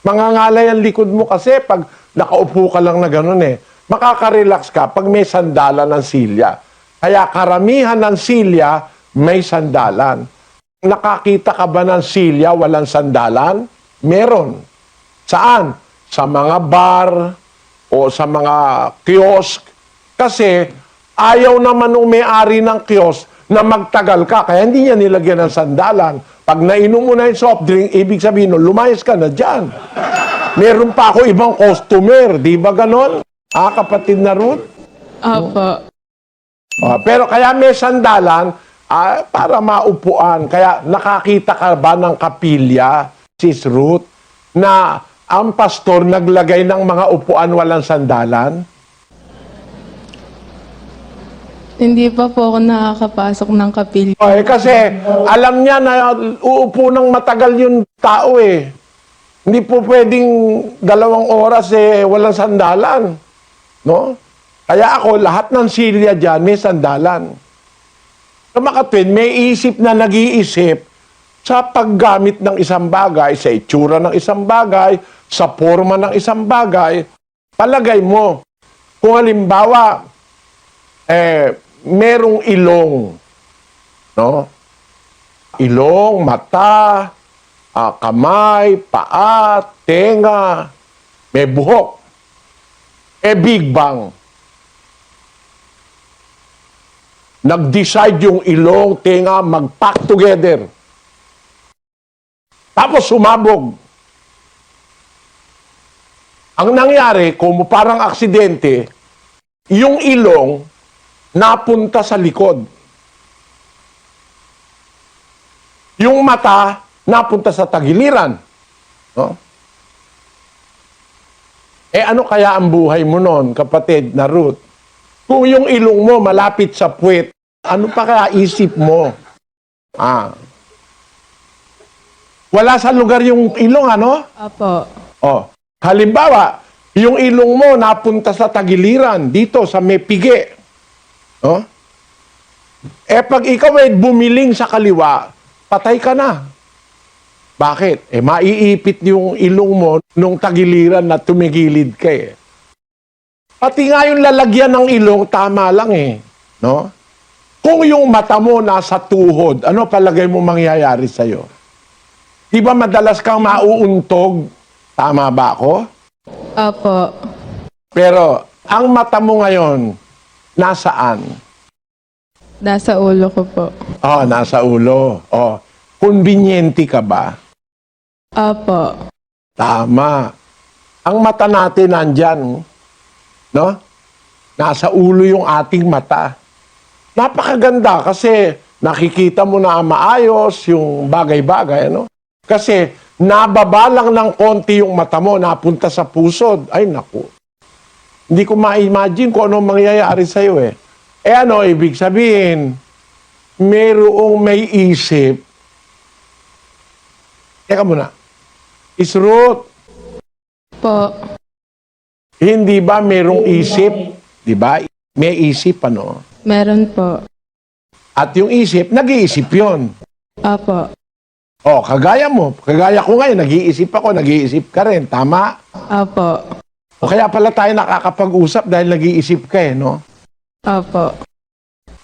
[SPEAKER 3] Mangangalay ang likod mo kasi pag nakaupo ka lang na gano'n makaka-relax ka pag may sandalan ng silya. Kaya karamihan ng silya, may sandalan. Nakakita ka ba ng silya walang sandalan? Meron. Saan? Sa mga bar o sa mga kiosk. Kasi ayaw naman ng may-ari ng kiosk na magtagal ka. Kaya hindi niya nilagyan ng sandalan. Pag nainom mo na yung soft drink, ibig sabihin, lumayas ka na dyan. Meron pa ako ibang customer. Di ba ganon? Kapatid na Ruth?
[SPEAKER 10] Opo.
[SPEAKER 3] Pero kaya may sandalan para maupuan. Kaya nakakita ka ba ng kapilya, Sis Ruth, na ang pastor naglagay ng mga upuan walang sandalan?
[SPEAKER 10] Hindi pa po ako nakakapasok ng kapilya.
[SPEAKER 3] Kasi alam niya na uupo ng matagal yung tao eh. Hindi po pwedeng 2 oras walang sandalan. No? Kaya ako, lahat ng silya dyan may sandalan. So makatwid, may isip na nag-iisip sa paggamit ng isang bagay, sa itsura ng isang bagay, sa forma ng isang bagay. Palagay mo, kung halimbawa, merong ilong, no? Ilong, mata, kamay, paa, tenga, may buhok. Big Bang. Nag-decide yung ilong, tenga, mag-pack together. Tapos sumabog. Ang nangyari, kung parang aksidente, yung ilong napunta sa likod. Yung mata napunta sa tagiliran. No? Ano kaya ang buhay mo noon, kapatid na Ruth? Kung yung ilong mo malapit sa puwet, ano pa kaya isip mo? Wala sa lugar yung ilong, ano?
[SPEAKER 10] Opo.
[SPEAKER 3] Halimbawa, yung ilong mo napunta sa tagiliran, dito sa may pigi. No? Pag ikaw ay bumiling sa kaliwa, patay ka na. Bakit? Maiipit yung ilong mo nung tagiliran na tumigilid ka eh. Pati nga yung lalagyan ng ilong, tama lang eh. No? Kung yung mata mo nasa tuhod, ano palagay mo mangyayari sa'yo? Di ba madalas kang mauuntog? Tama ba ako?
[SPEAKER 10] Opo.
[SPEAKER 3] Pero, ang mata mo ngayon, nasaan?
[SPEAKER 10] Nasa ulo ko po.
[SPEAKER 3] Nasa ulo. Konbinyente ka ba?
[SPEAKER 10] Opo.
[SPEAKER 3] Tama. Ang mata natin nandyan, no? Nasa ulo yung ating mata. Napakaganda kasi nakikita mo na maayos yung bagay-bagay, ano? Kasi nababa lang ng konti yung mata mo, napunta sa puso. Ay, naku. Hindi ko ma-imagine kung anong mangyayari sa'yo eh. Ano ibig sabihin? Merong may isip. Teka muna. Is Ruth,
[SPEAKER 10] Po.
[SPEAKER 3] hindi ba merong isip? Di ba? May isip, ano?
[SPEAKER 10] Meron po.
[SPEAKER 3] At yung isip, nag-iisip yun.
[SPEAKER 10] Opo.
[SPEAKER 3] Kagaya mo. Kagaya ko ngayon, nag-iisip ako, nag-iisip ka rin. Tama?
[SPEAKER 10] Opo.
[SPEAKER 3] Kaya pala tayo nakakapag-usap dahil nag-iisip ka eh, no?
[SPEAKER 10] Opo.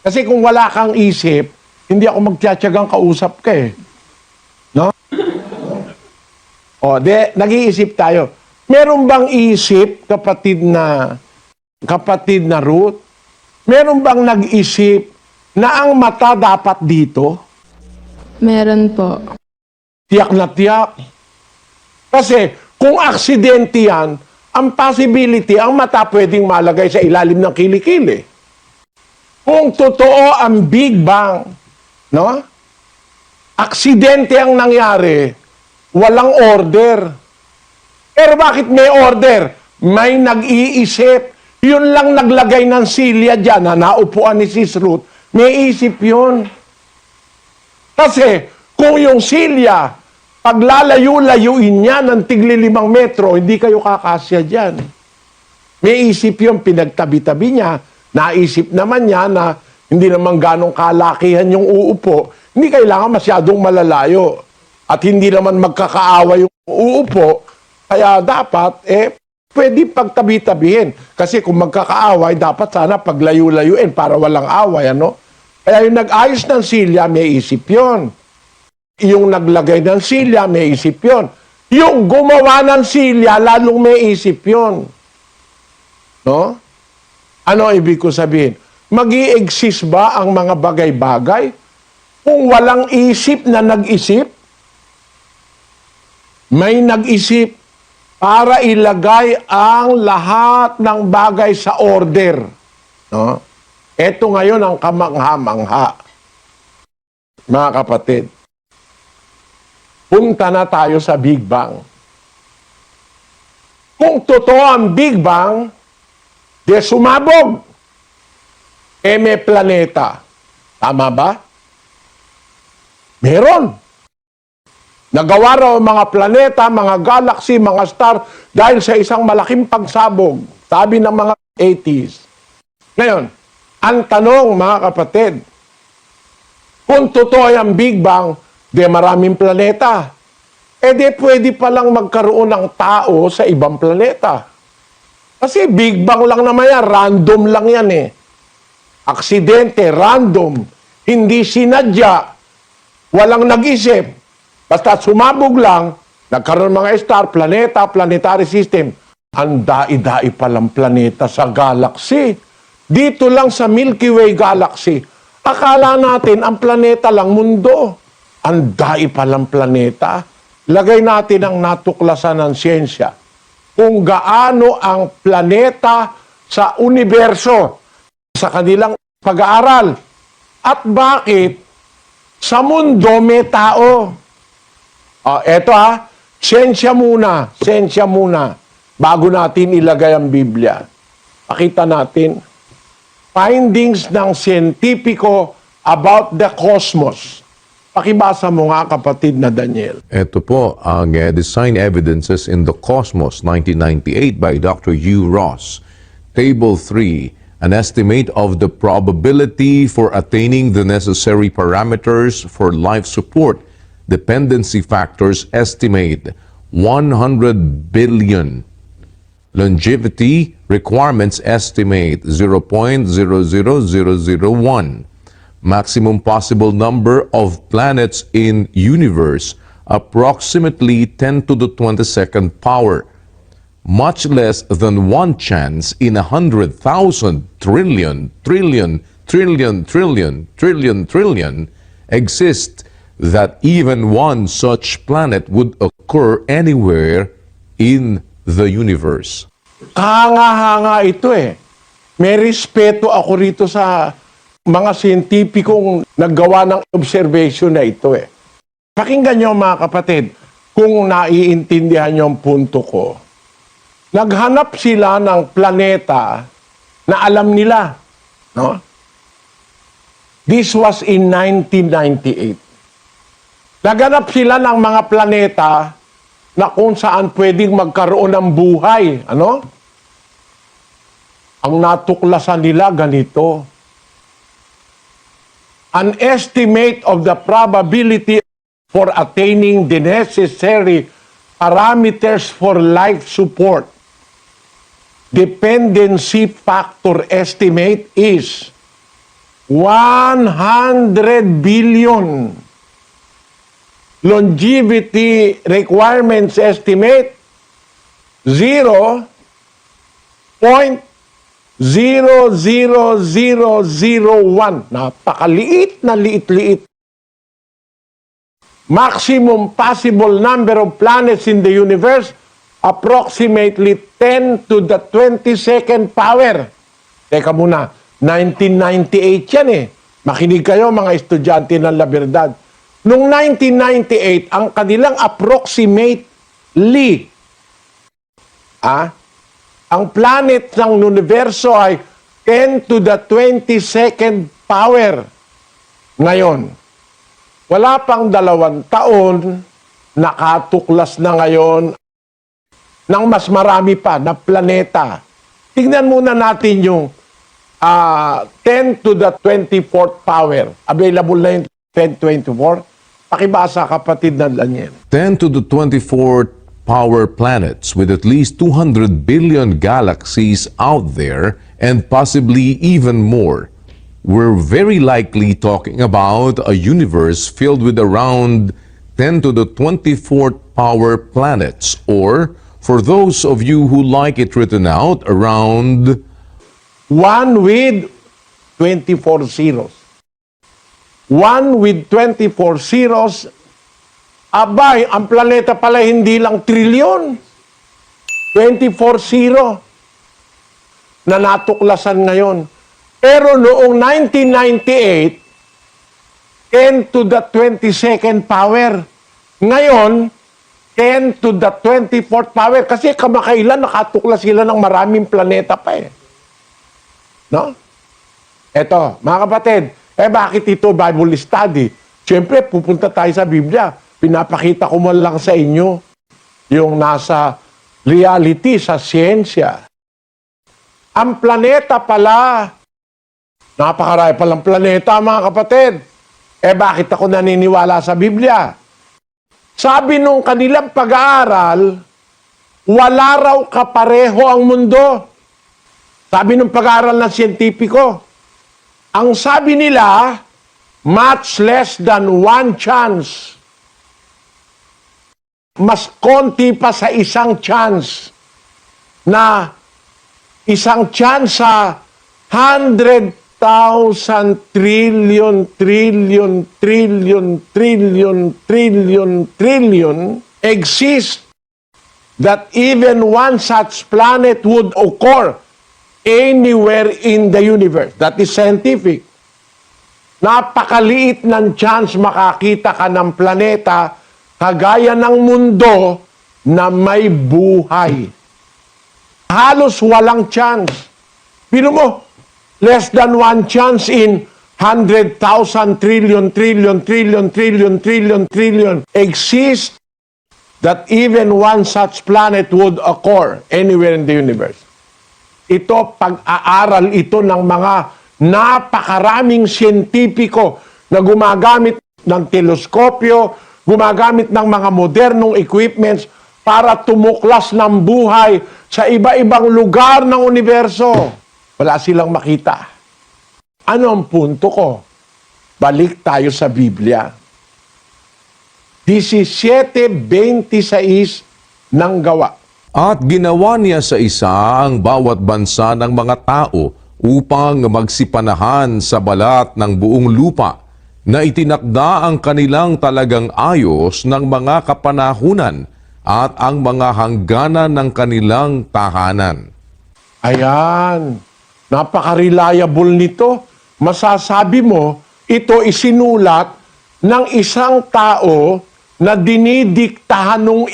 [SPEAKER 3] Kasi kung wala kang isip, hindi ako magtiyatsagang kausap ka eh. No? Nag-iisip tayo. Meron bang isip, kapatid na Ruth? Meron bang nag-isip na ang mata dapat dito?
[SPEAKER 10] Meron po.
[SPEAKER 3] Tiyak na tiyak. Kasi kung aksidente yan, ang possibility, ang mata pwedeng malagay sa ilalim ng kilikili. Kung totoo ang Big Bang, no? Aksidente ang nangyari, walang order. Pero bakit may order? May nag-iisip. Yun lang naglagay ng silya dyan na naupuan ni Sis Ruth. May isip yun. Kasi kung yung silya, paglalayo-layuin niya ng tigli 5 metro, hindi kayo kakasya dyan. May isip yun, pinagtabi-tabi niya. Naisip naman niya na hindi naman ganong kalakihan yung uupo. Hindi kailangan masyadong malalayo. At hindi naman magkakaawa yung uupo. Kaya dapat, pwede pagtabi-tabihin. Kasi kung magkakaaway, dapat sana paglayo-layuin para walang away, ano? Kaya yung nag-ayos ng silya, may isip yun. Yung naglagay ng silya, may isip yun. Yung gumawa ng silya, lalong may isip yun. No? Ano ibig ko sabihin? Mag-i-exist ba ang mga bagay-bagay kung walang isip na nag-isip? May nag-isip. para ilagay ang lahat ng bagay sa order. No? Ito ngayon ang kamangha-mangha. Mga kapatid, punta na tayo sa Big Bang. Kung totoo ang Big Bang, di sumabog. May planeta. Tama ba? Meron. Nagawa raw mga planeta, mga galaxy, mga star dahil sa isang malaking pagsabog. Sabi ng mga 80s. Ngayon, ang tanong mga kapatid, kung totoo ang Big Bang, di maraming planeta. Di pwede palang magkaroon ng tao sa ibang planeta. Kasi Big Bang lang naman yan, random lang yan eh. Aksidente, random, hindi sinadya, walang nag-isip. Basta sumabog lang, nagkaroon mga star, planeta, planetary system. Ang dai-dai palang planeta sa galaxy. Dito lang sa Milky Way galaxy. Akala natin ang planeta lang mundo. Ang dai palang planeta. Lagay natin ang natuklasan ng siyensya kung gaano ang planeta sa universo sa kanilang pag-aaral. At bakit sa mundo may tao? Eto siyensya muna, bago natin ilagay ang Biblia. Pakita natin, findings ng siyentipiko about the cosmos. Pakibasa mo nga kapatid na Daniel.
[SPEAKER 1] Ito po ang Design Evidences in the Cosmos 1998 by Dr. Hugh Ross. Table 3, an estimate of the probability for attaining the necessary parameters for life support. Dependency factors estimate 100 billion. Longevity requirements estimate 0.00001. Maximum possible number of planets in universe, approximately 10 to the 22nd power. Much less than 1 chance in 100,000 trillion exist that even one such planet would occur anywhere in the universe.
[SPEAKER 3] Hanga-hanga ito eh. May respeto ako rito sa mga siyentipikong naggawa ng observation na ito eh. Pakinggan nyo mga kapatid, kung naiintindihan nyo ang punto ko. Naghanap sila ng planeta na alam nila. No? This was in 1998. Naghanap sila ng mga planeta na kung saan pwedeng magkaroon ng buhay. Ano? Ang natuklasan nila ganito. An estimate of the probability for attaining the necessary parameters for life support. Dependency factor estimate is 100 billion. Longevity requirements estimate 0.00001. Napakaliit na liit-liit. Maximum possible number of planets in the universe, approximately 10 to the 22nd power. Teka muna, 1998 yan eh. Makinig kayo mga estudyante ng La Verdad. Noong 1998, ang kanilang approximately, ang planet ng universo ay 10 to the 22nd power. Ngayon, wala pang 2 taon, nakatuklas na ngayon ng mas marami pa na planeta. Tingnan muna natin yung 10 to the 24th power. Available na yung 1024. Pakibasa kapatid na Daniel.
[SPEAKER 1] 10 to the 24th power planets with at least 200 billion galaxies out there and possibly even more. We're very likely talking about a universe filled with around 10 to the 24th power planets, or for those of you who like it written out, around
[SPEAKER 3] 1 with 24 zeros. 1 with 24 zeros. Abay, ang planeta pala hindi lang trilyon. 24-0 na natuklasan ngayon. Pero noong 1998, 10 to the 22nd power. Ngayon, 10 to the 24th power. Kasi kamakailan nakatuklas sila ng maraming planeta pa eh. No? Eto, mga kapatid, bakit ito Bible study? Siyempre, pupunta tayo sa Biblia. Pinapakita ko man lang sa inyo yung nasa reality sa siyensya. Ang planeta pala, napakarami palang planeta mga kapatid. Bakit ako naniniwala sa Biblia? Sabi nung kanilang pag-aaral, wala raw kapareho ang mundo. Sabi nung pag-aaral ng siyentipiko, ang sabi nila, much less than one chance. Mas konti pa sa isang chance na isang chance sa 100,000 trillion exist that even one such planet would occur anywhere in the universe. That is scientific. Napakaliit ng chance makakita ka ng planeta kagaya ng mundo na may buhay. Halos walang chance. Pino mo, less than one chance in 100,000 trillion exist that even one such planet would occur anywhere in the universe. Ito, pag-aaral ito ng mga napakaraming siyentipiko na gumagamit ng teleskopyo, gumagamit ng mga modernong equipments para tumuklas ng buhay sa iba-ibang lugar ng universo. Wala silang makita. Ano ang punto ko? Balik tayo sa Biblia. 17:26 ng Gawa.
[SPEAKER 1] At ginawa niya sa isa ang bawat bansa ng mga tao upang magsipanahan sa balat ng buong lupa na itinakda ang kanilang talagang ayos ng mga kapanahunan at ang mga hangganan ng kanilang tahanan.
[SPEAKER 3] Ayan. Napaka-reliable nito. Masasabi mo, ito isinulat ng isang tao na dinidiktahan ng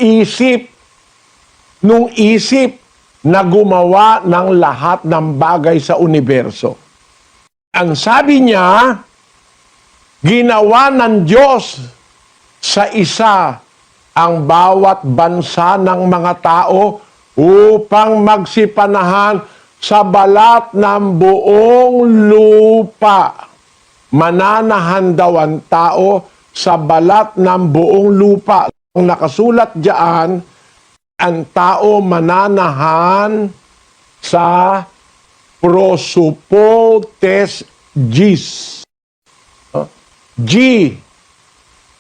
[SPEAKER 3] isip na gumawa ng lahat ng bagay sa universo. Ang sabi niya, ginawa ng Diyos sa isa ang bawat bansa ng mga tao upang magsipanahan sa balat ng buong lupa. Mananahan daw ang tao sa balat ng buong lupa. Ang nakasulat diyan, ang tao mananahan sa prosopotes gis. G,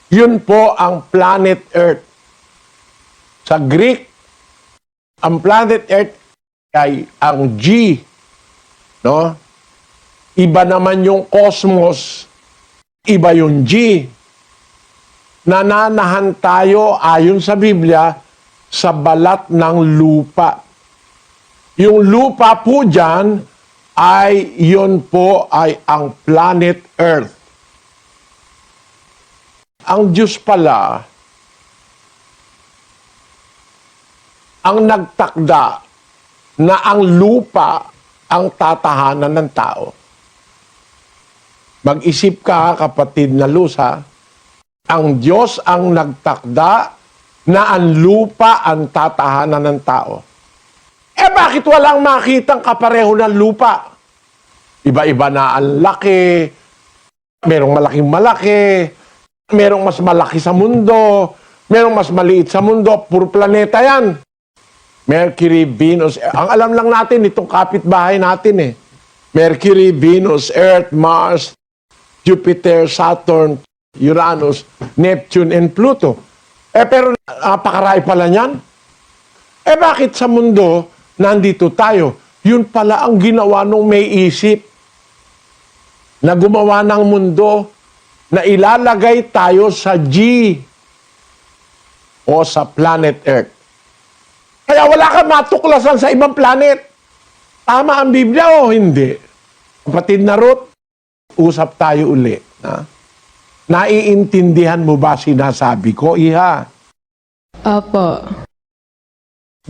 [SPEAKER 3] yun po ang planet Earth. Sa Greek, ang planet Earth ay ang G. No? Iba naman yung cosmos, iba yung G. Nananahan tayo, ayon sa Biblia, sa balat ng lupa. Yung lupa po dyan, yun po ay ang planet Earth. Ang Diyos pala, ang nagtakda na ang lupa ang tatahanan ng tao. Mag-isip ka, kapatid na Luz, ha? Ang Diyos ang nagtakda na ang lupa ang tatahanan ng tao. Bakit walang makitang kapareho ng lupa? Iba-iba na ang laki, merong malaking malaki, merong mas malaki sa mundo, merong mas maliit sa mundo, puro planeta yan. Mercury, Venus, ang alam lang natin, itong kapitbahay natin eh. Mercury, Venus, Earth, Mars, Jupiter, Saturn, Uranus, Neptune, and Pluto. Pero napakarami pala niyan. Bakit sa mundo, nandito tayo? Yun pala ang ginawa nung may isip na gumawa ng mundo na ilalagay tayo sa G o sa planet Earth. Kaya Kaya wala kang matuklasan sa ibang planet. Tama ang Biblia o hindi? Kapatid na Ruth, usap tayo uli. Ha? Naiintindihan mo ba sinasabi ko, Iha?
[SPEAKER 10] Opo.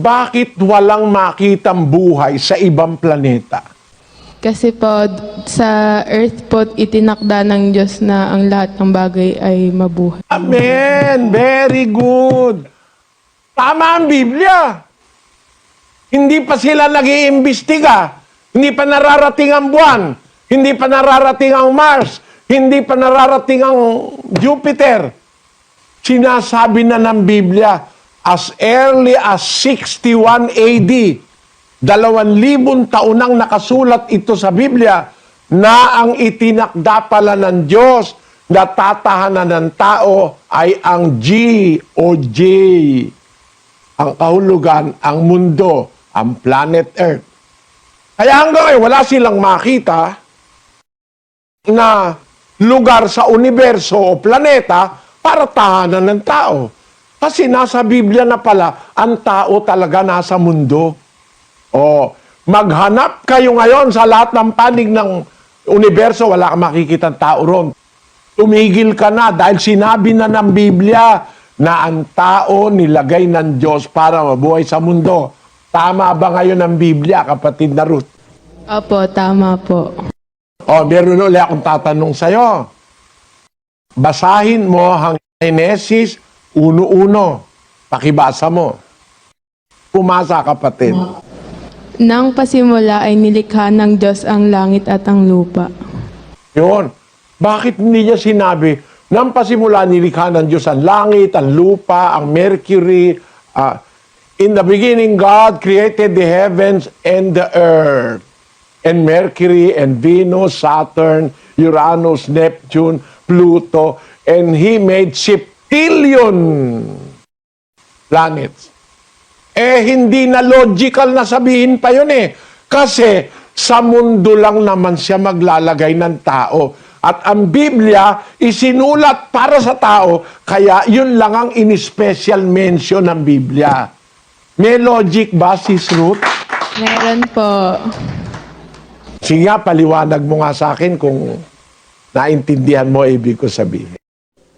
[SPEAKER 3] Bakit walang makitang buhay sa ibang planeta?
[SPEAKER 10] Kasi po, sa Earth po, itinakda ng Diyos na ang lahat ng bagay ay mabuhay.
[SPEAKER 3] Amen! Very good! Tama ang Biblia! Hindi pa sila nag-iimbestiga. Hindi pa nararating ang buwan. Hindi pa nararating ang Mars. Hindi pa nararating ang Jupiter. Sinasabi na ng Biblia, as early as 61 AD, 2,000 taon nang nakasulat ito sa Biblia na ang itinakda pala ng Diyos na tatahanan ng tao ay ang G o J. Ang kahulugan, ang mundo, ang planet Earth. Kaya hanggang ngayon, wala silang makita na lugar sa universo o planeta para tahanan ng tao. Kasi nasa Biblia na pala, ang tao talaga nasa mundo. O, maghanap kayo ngayon sa lahat ng panig ng universo, wala kang makikitang tao ron. Tumigil ka na dahil sinabi na ng Biblia na ang tao nilagay ng Diyos para mabuhay sa mundo. Tama ba ngayon ang Biblia, kapatid na Ruth?
[SPEAKER 10] Opo, tama po.
[SPEAKER 3] O, meron ulit akong tatanong sa'yo. Basahin mo ang Genesis 1:1. Pakibasa mo. Pumasa, kapatid.
[SPEAKER 10] Nang pasimula ay nilikha ng Diyos ang langit at ang lupa.
[SPEAKER 3] Yun. Bakit hindi niya sinabi, nang pasimula nilikha ng Diyos ang langit, ang lupa, ang mercury. In the beginning, God created the heavens and the earth. And Mercury and Venus, Saturn, Uranus, Neptune, Pluto, and He made septillion planets. Hindi na logical na sabihin pa yun eh. Kasi sa mundo lang naman siya maglalagay ng tao. At ang Biblia, isinulat para sa tao, kaya yun lang ang in-special mention ng Biblia. May logic ba, Sis Ruth?
[SPEAKER 10] Meron po.
[SPEAKER 3] Sige nga, paliwanag mo nga sa akin kung naintindihan mo ibig ko sabihin.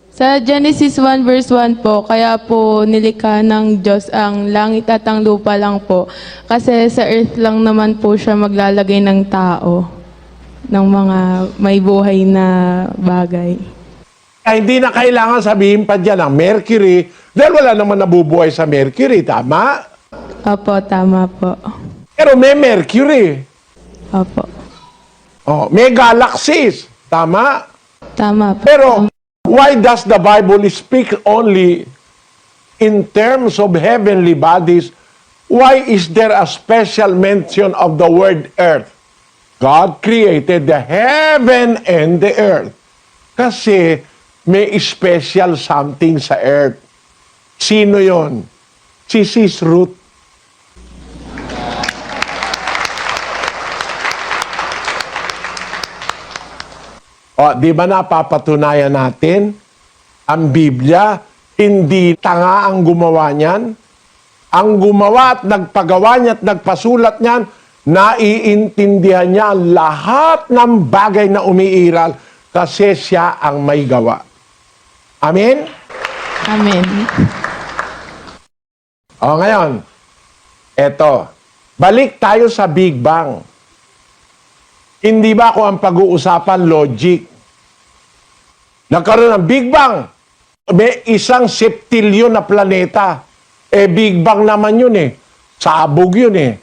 [SPEAKER 10] Sa Genesis 1 verse 1 po, kaya po nilikha ng Diyos ang langit at ang lupa lang po. Kasi sa earth lang naman po siya maglalagay ng tao, ng mga may buhay na bagay.
[SPEAKER 3] Ay, hindi na kailangan sabihin pa dyan ang Mercury, dahil wala naman nabubuhay sa Mercury, tama?
[SPEAKER 10] Opo, tama po.
[SPEAKER 3] Pero may Mercury.
[SPEAKER 10] Opo.
[SPEAKER 3] Oh, may galaxies, tama?
[SPEAKER 10] Tama po.
[SPEAKER 3] Pero, why does the Bible speak only in terms of heavenly bodies? Why is there a special mention of the word earth? God created the heaven and the earth. Kasi may special something sa earth. Sino yon? Si Sis Ruth. O, di ba napapatunayan natin? Ang Biblia, hindi tanga ang gumawa niyan. Ang gumawa at nagpagawa niya at nagpasulat niyan, naiintindihan niya ang lahat ng bagay na umiiral kasi siya ang may gawa. Amen?
[SPEAKER 10] Amen.
[SPEAKER 3] O, ngayon, eto, balik tayo sa Big Bang. Hindi ba kung ang pag-uusapan logic? Nagkaroon ng Big Bang. May isang septilyon na planeta. Big Bang naman yun eh. Sabog yun eh.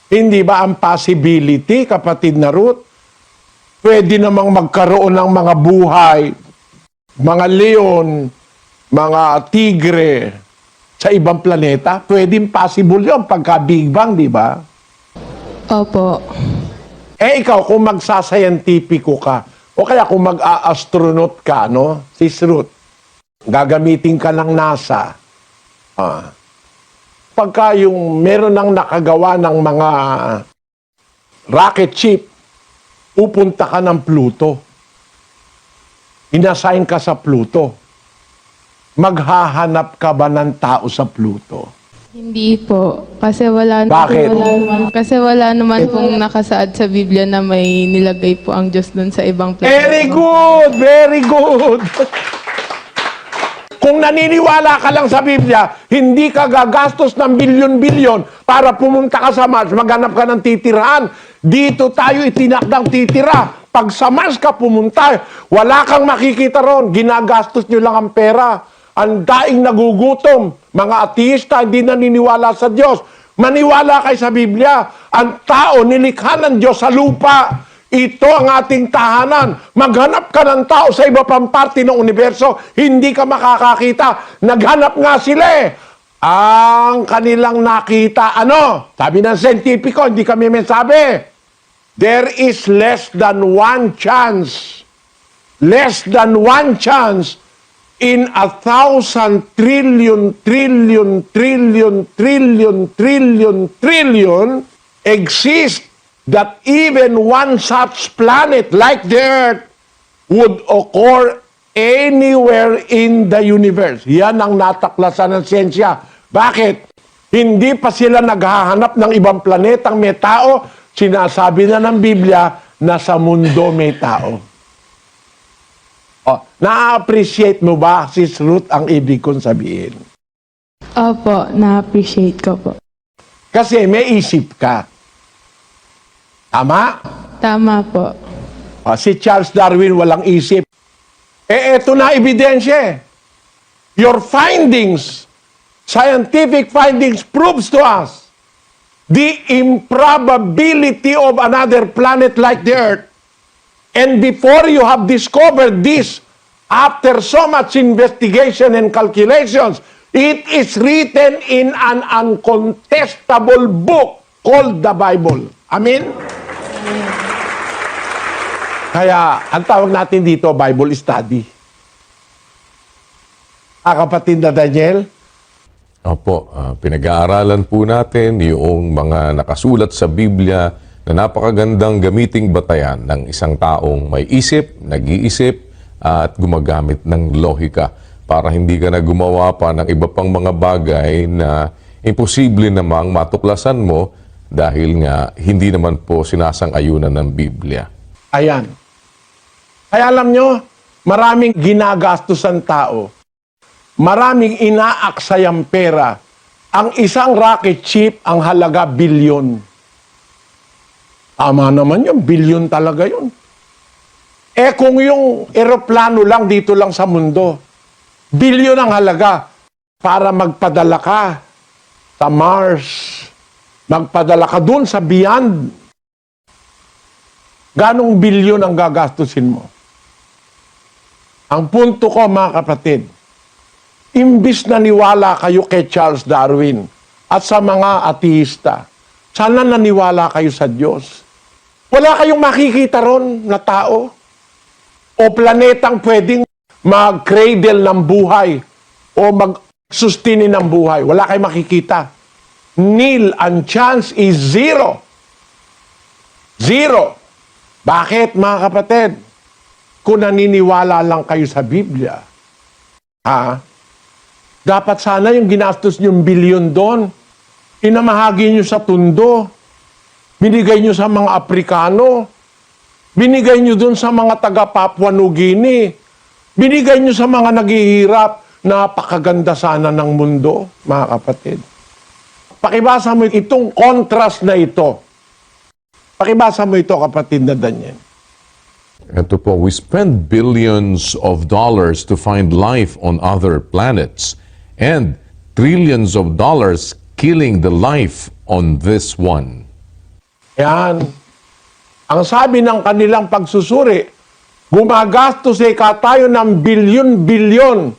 [SPEAKER 3] Hindi ba ang possibility, kapatid na Ruth? Pwede namang magkaroon ng mga buhay, mga leon, mga tigre sa ibang planeta. Pwede possible yun pagka Big Bang, di ba?
[SPEAKER 10] Opo.
[SPEAKER 3] Ikaw, kung magsascientifico ka, o kaya kung mag-a-astronaut ka, no? Sis Ruth, gagamitin ka ng NASA. Pagka yung meron nang nakagawa ng mga rocket ship, pupunta ka ng Pluto. Inassign ka sa Pluto. Maghahanap ka ba ng tao sa Pluto?
[SPEAKER 10] Hindi po. Kasi wala
[SPEAKER 3] Bakit?
[SPEAKER 10] Kasi wala naman pong nakasaad sa Biblia na may nilagay po ang Diyos doon sa ibang planeta.
[SPEAKER 3] Very good! Very good! Kung naniniwala ka lang sa Biblia, hindi ka gagastos ng bilyon-bilyon para pumunta ka sa Mars, maghanap ka ng titirahan. Dito tayo itinakdang titira. Pag sa Mars ka pumunta, wala kang makikita ron. Ginagastos nyo lang ang pera. Ang daing nagugutom. Mga ateista, hindi naniniwala sa Diyos. Maniwala kayo sa Biblia. Ang tao, nilikha ng Diyos sa lupa. Ito ang ating tahanan. Maghanap ka ng tao sa iba pang parte ng universo, hindi ka makakakita. Naghanap nga sila eh. Ang kanilang nakita, ano? Sabi ng scientifico, hindi kami may sabi. There is less than one chance. Less than one chance in 1,000 trillion exist that even one such planet like the Earth would occur anywhere in the universe. Yan ang nataklasan ng siyensya. Bakit? Hindi pa sila naghahanap ng ibang planetang may tao. Sinasabi na ng Biblia na sa mundo may tao. Oh, na-appreciate mo ba, Sis Ruth, ang ibig kong sabihin?
[SPEAKER 10] Opo, na-appreciate ko po.
[SPEAKER 3] Kasi may isip ka. Tama?
[SPEAKER 10] Tama po.
[SPEAKER 3] Si Charles Darwin walang isip. Eto na ebidensya. Your findings, scientific findings proves to us the improbability of another planet like the Earth. And before you have discovered this, after so much investigation and calculations, it is written in an uncontestable book called the Bible. Amen? Kaya, ang tawag natin dito, Bible study. Kapatid na Daniel?
[SPEAKER 1] Opo, pinag-aaralan po natin yung mga nakasulat sa Biblia na napakagandang gamiting batayan ng isang taong may isip, nag-iisip, at gumagamit ng lohika para hindi ka na gumawa pa ng iba pang mga bagay na imposible namang matuklasan mo dahil nga hindi naman po sinasang-ayunan ng Biblia.
[SPEAKER 3] Ayan. Kaya alam nyo, maraming ginagastos ang tao. Maraming inaaksayang pera. Ang isang rocket ship, ang halaga bilyon. Tama naman yun, bilyon talaga yun. Eh kung yung eroplano lang dito lang sa mundo, bilyon ang halaga para magpadala ka sa Mars, magpadala ka dun sa beyond. Ganong bilyon ang gagastusin mo? Ang punto ko, mga kapatid, imbis na niwala kayo kay Charles Darwin at sa mga ateista, sana naniwala kayo sa Diyos. Wala kayong makikita ron na tao o planetang pwedeng mag-cradle ng buhay o mag-sustini ng buhay. Wala kayong makikita. Nil, ang chance is zero. Zero. Bakit, mga kapatid? Kung naniniwala lang kayo sa Biblia, dapat sana yung ginastos niyong bilyon doon, inamahagi niyo sa tundo, binigay niyo sa mga Aprikano, binigay niyo doon sa mga taga Papua New Guinea, binigay niyo sa mga naghihirap. Napakaganda sana ng mundo, mga kapatid. Pakibasa mo itong contrast na ito. Pakibasa mo ito, kapatid na Daniel.
[SPEAKER 1] Ito po, we spend billions of dollars to find life on other planets and trillions of dollars killing the life on this one.
[SPEAKER 3] Yan. Ang sabi ng kanilang pagsusuri, gumagastos tayo ng bilyon-bilyon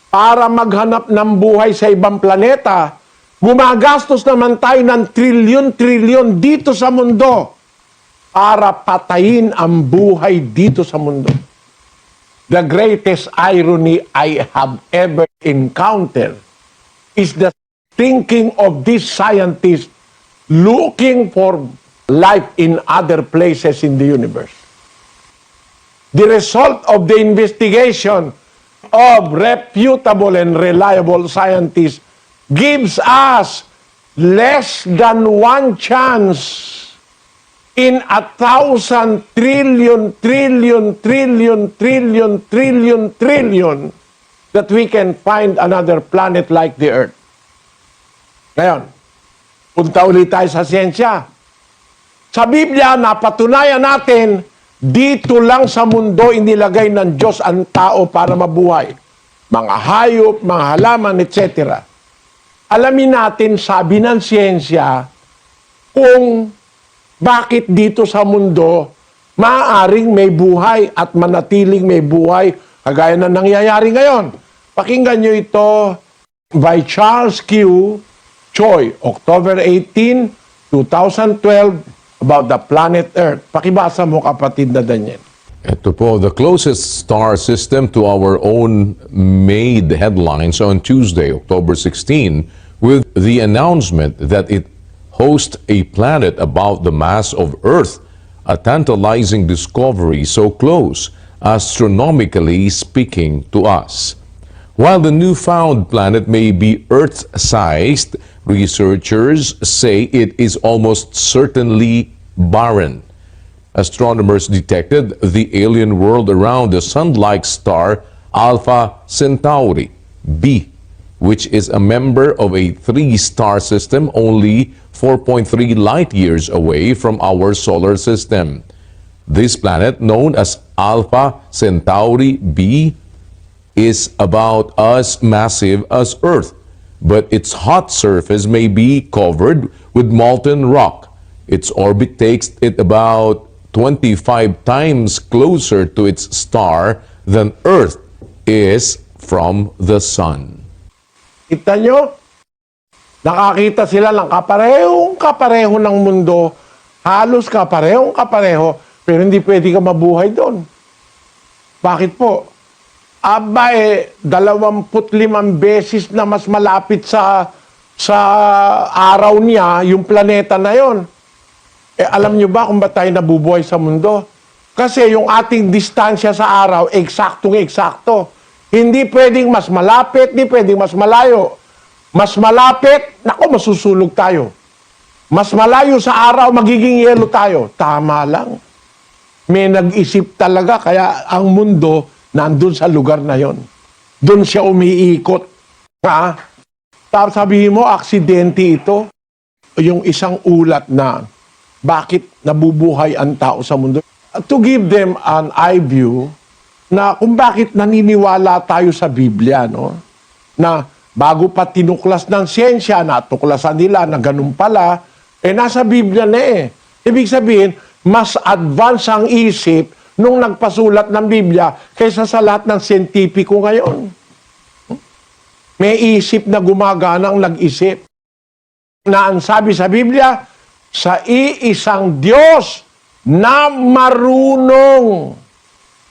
[SPEAKER 3] para maghanap ng buhay sa ibang planeta. Gumagastos naman tayo ng trilyon-trilyon dito sa mundo para patayin ang buhay dito sa mundo. The greatest irony I have ever encountered is the thinking of these scientists looking for life in other places in the universe. The result of the investigation of reputable and reliable scientists gives us less than one chance in 1,000 trillion that we can find another planet like the Earth. Ngayon, punta ulit tayo sa siyensya. Sa Biblia, napatunayan natin, dito lang sa mundo inilagay ng Diyos ang tao para mabuhay. Mga hayop, mga halaman, etc. Alamin natin, sabi ng siyensya, kung bakit dito sa mundo maaaring may buhay at manatiling may buhay kagaya na nangyayari ngayon. Pakinggan nyo ito by Charles Q. Choi, October 18, 2012, about the planet Earth. Pakibasa mo, kapatid na Daniel.
[SPEAKER 1] Ito po, the closest star system to our own made headlines on Tuesday, October 16, with the announcement that it hosts a planet about the mass of Earth, a tantalizing discovery so close, astronomically speaking, to us. While the newfound planet may be Earth-sized, researchers say it is almost certainly barren. Astronomers detected the alien world around the sun-like star Alpha Centauri B, which is a member of a three-star system only 4.3 light years away from our solar system. This planet, known as Alpha Centauri B, is about as massive as Earth, but its hot surface may be covered with molten rock. Its orbit takes it about 25 times closer to its star than Earth is from the Sun.
[SPEAKER 3] Kita nyo? Nakakita sila ng kapareho ng mundo, halos kapareho, pero hindi pwede ka mabuhay doon. Bakit po? 25 beses na mas malapit sa araw niya, yung planeta na yon. Alam nyo ba kung ba't tayo nabubuhay sa mundo? Kasi yung ating distansya sa araw, eksaktong-eksakto. Hindi pwedeng mas malapit, hindi pwedeng mas malayo. Mas malapit, naku, masusulog tayo. Mas malayo sa araw, magiging yelo tayo. Tama lang. May nag-isip talaga, kaya ang mundo nandun sa lugar na yon. Doon siya umiikot. Ha? Tapos sabihin mo, aksidente ito. Yung isang ulat na bakit nabubuhay ang tao sa mundo. To give them an eye view na kung bakit naniniwala tayo sa Biblia, no? Na bago pa tinuklas ng siyensya, natuklasan nila na ganun pala, nasa Biblia na eh. Ibig sabihin, mas advance ang isip nung nagpasulat ng Biblia kaysa sa lahat ng siyentipiko ngayon. May isip na gumaganang nag-isip. Na ang sabi sa Biblia, sa iisang Diyos na marunong.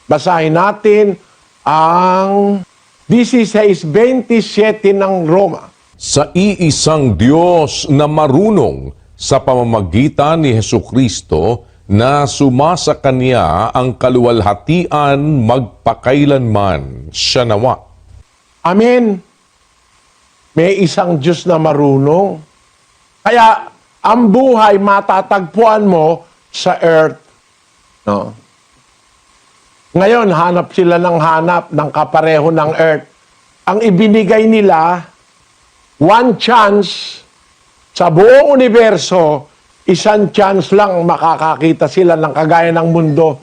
[SPEAKER 3] Basahin natin ang 16:27 ng Roma.
[SPEAKER 1] Sa iisang Diyos na marunong sa pamamagitan ni Hesukristo na sumasa Kanya ang kaluwalhatian magpakailanman. Siya nawa.
[SPEAKER 3] Amen. May isang Diyos na marunong. Kaya ang buhay matatagpuan mo sa earth. No? Ngayon, hanap sila ng kapareho ng earth. Ang ibinigay nila, one chance sa buong universo, isang chance lang makakakita sila ng kagaya ng mundo.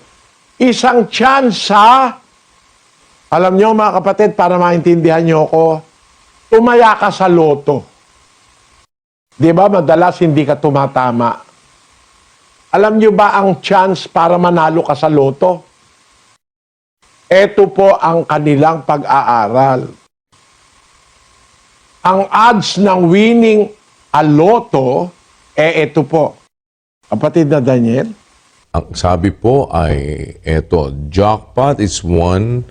[SPEAKER 3] Isang chance sa, alam nyo mga kapatid, para maintindihan nyo ko, tumaya ka sa loto. Di ba madalas hindi ka tumatama? Alam nyo ba ang chance para manalo ka sa loto? Ito po ang kanilang pag-aaral. Ang odds ng winning a loto, ito po. Kapatid na Daniel?
[SPEAKER 1] Ang sabi po ay eto, jackpot is 140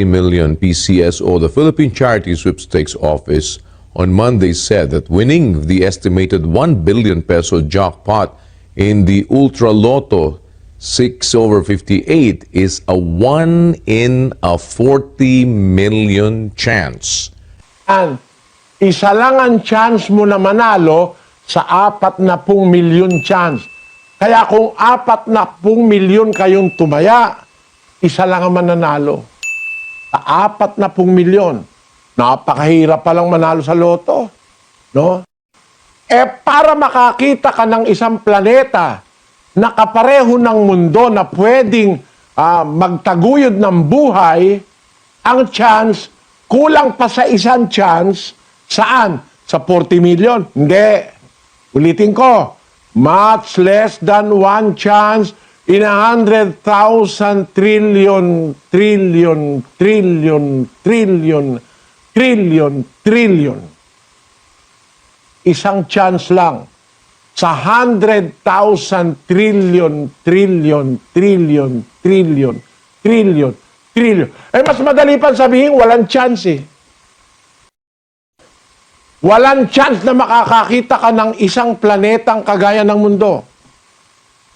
[SPEAKER 1] million PCSO. The Philippine Charity Sweepstakes Office on Monday said that winning the estimated 1 billion peso jackpot in the Ultra Lotto 6/58 is a 1 in a 40 million chance.
[SPEAKER 3] And Isa lang ang chance mo na manalo sa 40 milyon chance. Kaya kung 40 milyon kayong tumaya, isa lang ang mananalo. Sa 40 milyon. Napakahirap palang manalo sa loto. No? Para makakita ka ng isang planeta na kapareho ng mundo na pwedeng magtaguyod ng buhay, ang chance, kulang pa sa isang chance, saan? Sa 40 million? Hindi. Ulitin ko, much less than one chance in 100,000 trillion, trillion. Isang chance lang sa 100,000 trillion. Mas madali pa sabihin, walang chance eh. Walang chance na makakakita ka ng isang planetang kagaya ng mundo.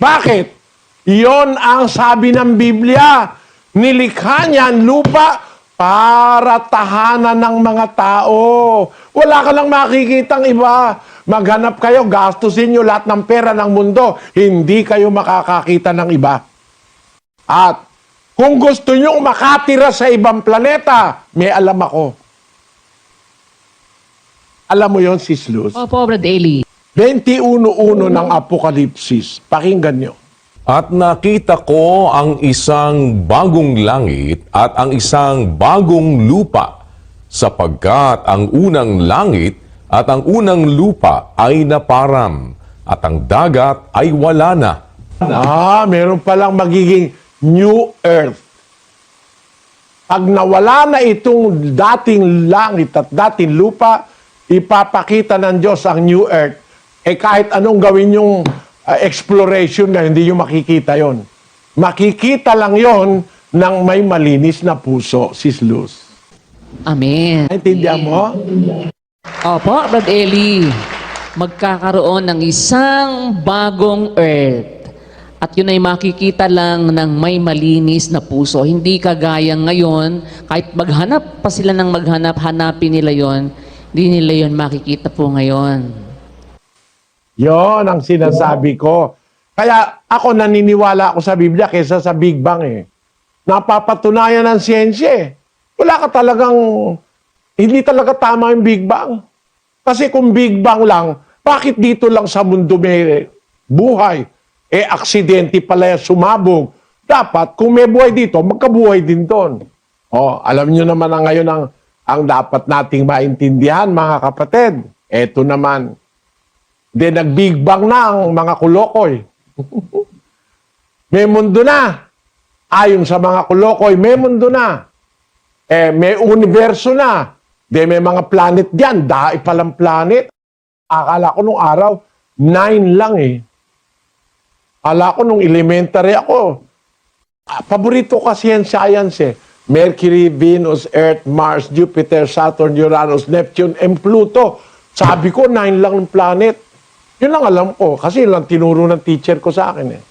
[SPEAKER 3] Bakit? Iyon ang sabi ng Biblia. Nilikha niya ang lupa para tahanan ng mga tao. Wala ka lang makikitang iba. Maghanap kayo, gastusin nyo lahat ng pera ng mundo. Hindi kayo makakakita ng iba. At kung gusto nyo makatira sa ibang planeta, may alam ako. Alam mo yon, Sis Luz?
[SPEAKER 9] Opo, Brad Eli.
[SPEAKER 3] 21:1 ng Apokalipsis. Pakinggan nyo.
[SPEAKER 1] At nakita ko ang isang bagong langit at ang isang bagong lupa, sapagkat ang unang langit at ang unang lupa ay naparam, at ang dagat ay wala na.
[SPEAKER 3] Meron palang magiging new earth. Pag nawala na itong dating langit at dating lupa, ipapakita ng Diyos ang new earth. Kahit anong gawin yung exploration na hindi nyo makikita yon. Makikita lang yon ng may malinis na puso, Sis Luz.
[SPEAKER 9] Amen.
[SPEAKER 3] Naintindihan mo?
[SPEAKER 9] Opo, Brad Eli. Magkakaroon ng isang bagong earth. At yun ay makikita lang ng may malinis na puso. Hindi kagaya ngayon, kahit maghanap pa sila ng maghanap, hanapin nila yon, hindi nila yon makikita po ngayon.
[SPEAKER 3] Yon ang sinasabi ko. Kaya ako naniniwala ako sa Biblia kaysa sa Big Bang eh. Napapatunayan ng siyensya eh. Wala ka talagang, hindi talaga tama yung Big Bang. Kasi kung Big Bang lang, bakit dito lang sa mundo may buhay? Aksidente pala sumabog. Dapat, kung may buhay dito, magkabuhay din doon. Alam nyo naman na ngayon ang dapat nating maintindihan, mga kapatid. Eto naman. Nag-Big Bang na ang mga kulokoy. May mundo na. Ayon sa mga kulokoy, may mundo na. May universo na. May mga planet diyan. Dahil palang planet. Akala ko nung araw, 9 lang eh. Akala ko nung elementary ako. Paborito kasi yan science eh. Mercury, Venus, Earth, Mars, Jupiter, Saturn, Uranus, Neptune, and Pluto. Sabi ko, 9 lang ng planet. Yun lang alam ko. Kasi yun lang tinuro ng teacher ko sa akin eh.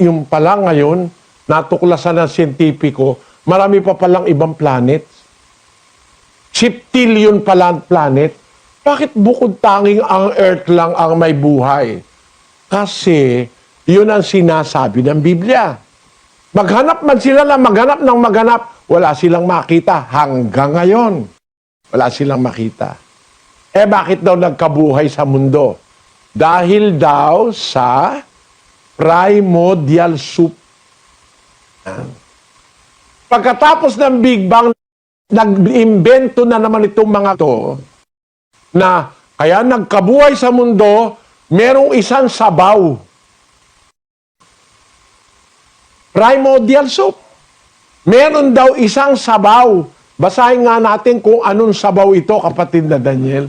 [SPEAKER 3] Yung pala ngayon, natuklasan ng siyentipiko, marami pa palang ibang planet. 7 pala ang planet. Bakit bukod tanging ang Earth lang ang may buhay? Kasi yun ang sinasabi ng Biblia. Maghanap man sila na maghanap ng maghanap, wala silang makita hanggang ngayon. Wala silang makita. Bakit daw nagkabuhay sa mundo? Dahil daw sa primordial soup. Pagkatapos ng Big Bang, nag-imbento na naman itong mga to na kaya nagkabuhay sa mundo, merong isang sabaw. Primordial soup. Meron daw isang sabaw. Basahin nga natin kung anong sabaw ito, kapatid na Daniel.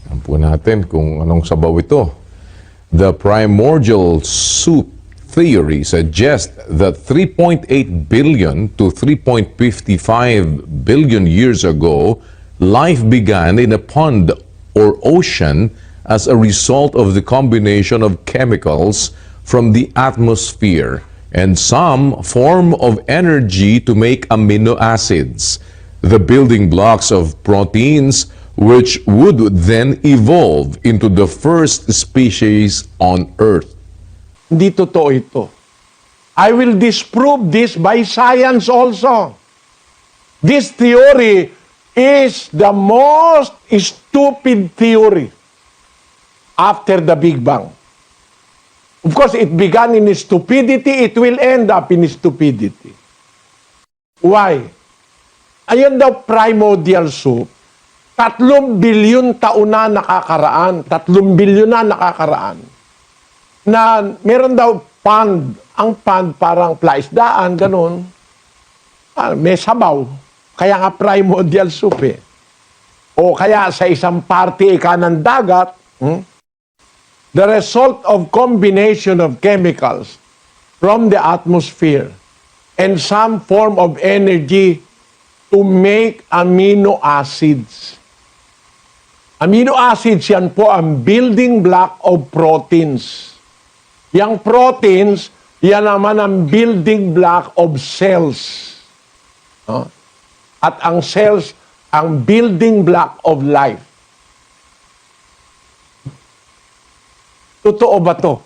[SPEAKER 1] Alam po natin kung anong sabaw ito. The primordial soup theory suggests that 3.8 billion to 3.55 billion years ago, life began in a pond or ocean as a result of the combination of chemicals from the atmosphere and some form of energy to make amino acids, the building blocks of proteins, which would then evolve into the first species on Earth.
[SPEAKER 3] Hindi totoo ito. I will disprove this by science also. This theory is the most stupid theory after the Big Bang. Of course, it began in stupidity, it will end up in stupidity. Why? Ayan daw primordial soup. 3 bilyon taon na nakakaraan. 3 bilyon na nakakaraan. Na meron daw pond. Ang pond parang plaisdaan, ganun. May sabaw. Kaya nga primordial soup eh. O kaya sa isang party ika ng dagat, the result of combination of chemicals from the atmosphere and some form of energy to make amino acids. Amino acids, yan po ang building block of proteins. Yang proteins, yan naman ang building block of cells. No? At ang cells, ang building block of life. Totoo ba to?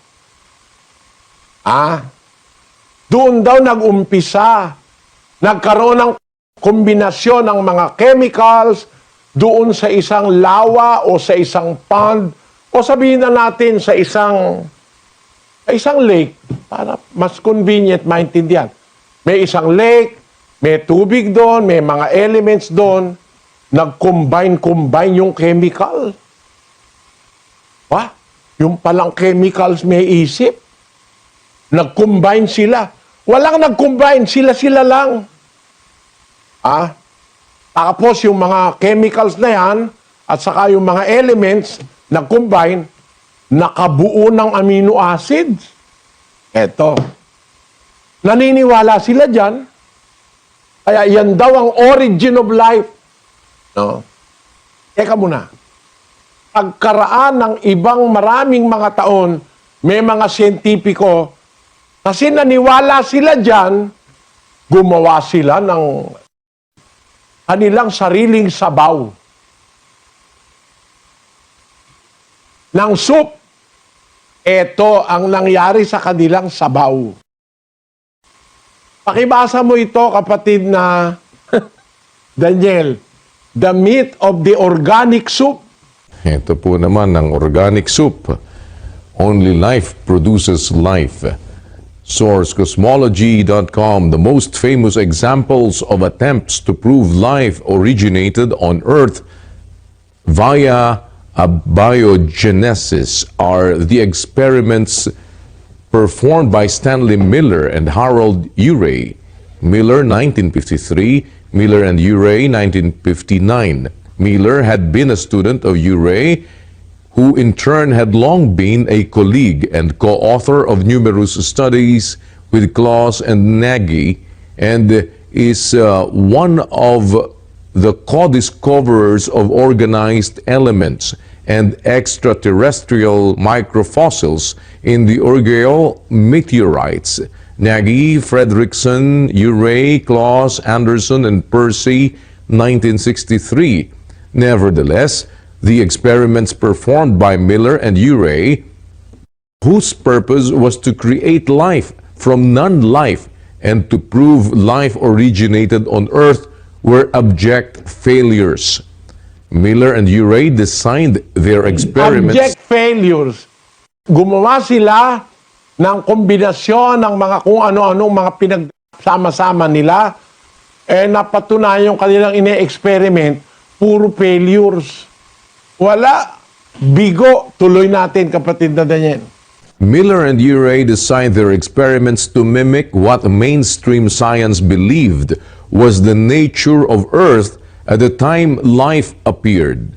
[SPEAKER 3] Doon daw nag-umpisa. Nagkaroon ng kombinasyon ng mga chemicals doon sa isang lawa o sa isang pond o sabihin na natin sa isang lake para mas convenient maintindihan. May isang lake, may tubig doon, may mga elements doon, nag-combine yung chemical. Yung palang chemicals may isip. Nag-combine sila. Walang nag-combine, sila lang. Tapos yung mga chemicals na yan, at saka yung mga elements, nag-combine, nakabuo ng amino acids. Eto. Naniniwala sila dyan. Kaya yan daw ang origin of life. No? Teka muna. Pagkaraan ng ibang maraming mga taon, may mga siyentipiko, kasi naniwala sila dyan, gumawa sila ng kanilang sariling sabaw. Ng soup. Ito ang nangyari sa kanilang sabaw. Pakibasa mo ito, kapatid na Daniel. The myth of the organic soup.
[SPEAKER 1] Ito po naman ang organic soup. Only life produces life. Source Cosmology.com. The most famous examples of attempts to prove life originated on Earth via abiogenesis are the experiments performed by Stanley Miller and Harold Urey. Miller, 1953. Miller and Urey, 1959. Miller had been a student of Urey, who in turn had long been a colleague and co-author of numerous studies with Claus and Nagy, and is one of the co-discoverers of organized elements and extraterrestrial microfossils in the Urgell meteorites. Nagy, Fredrickson, Urey, Claus, Anderson, and Percy, 1963. Nevertheless, the experiments performed by Miller and Urey, whose purpose was to create life from non-life and to prove life originated on Earth, were abject failures. Miller and Urey designed their experiments.
[SPEAKER 3] Abject failures. Gumawa sila ng kombinasyon ng mga kung ano-anong mga pinagsama-sama nila, napatunayan yung kanilang ine-experiment, puro failures. Wala. Bigo. Tuloy natin, kapatid na Daniel.
[SPEAKER 1] Miller and Urey designed their experiments to mimic what mainstream science believed was the nature of Earth at the time life appeared.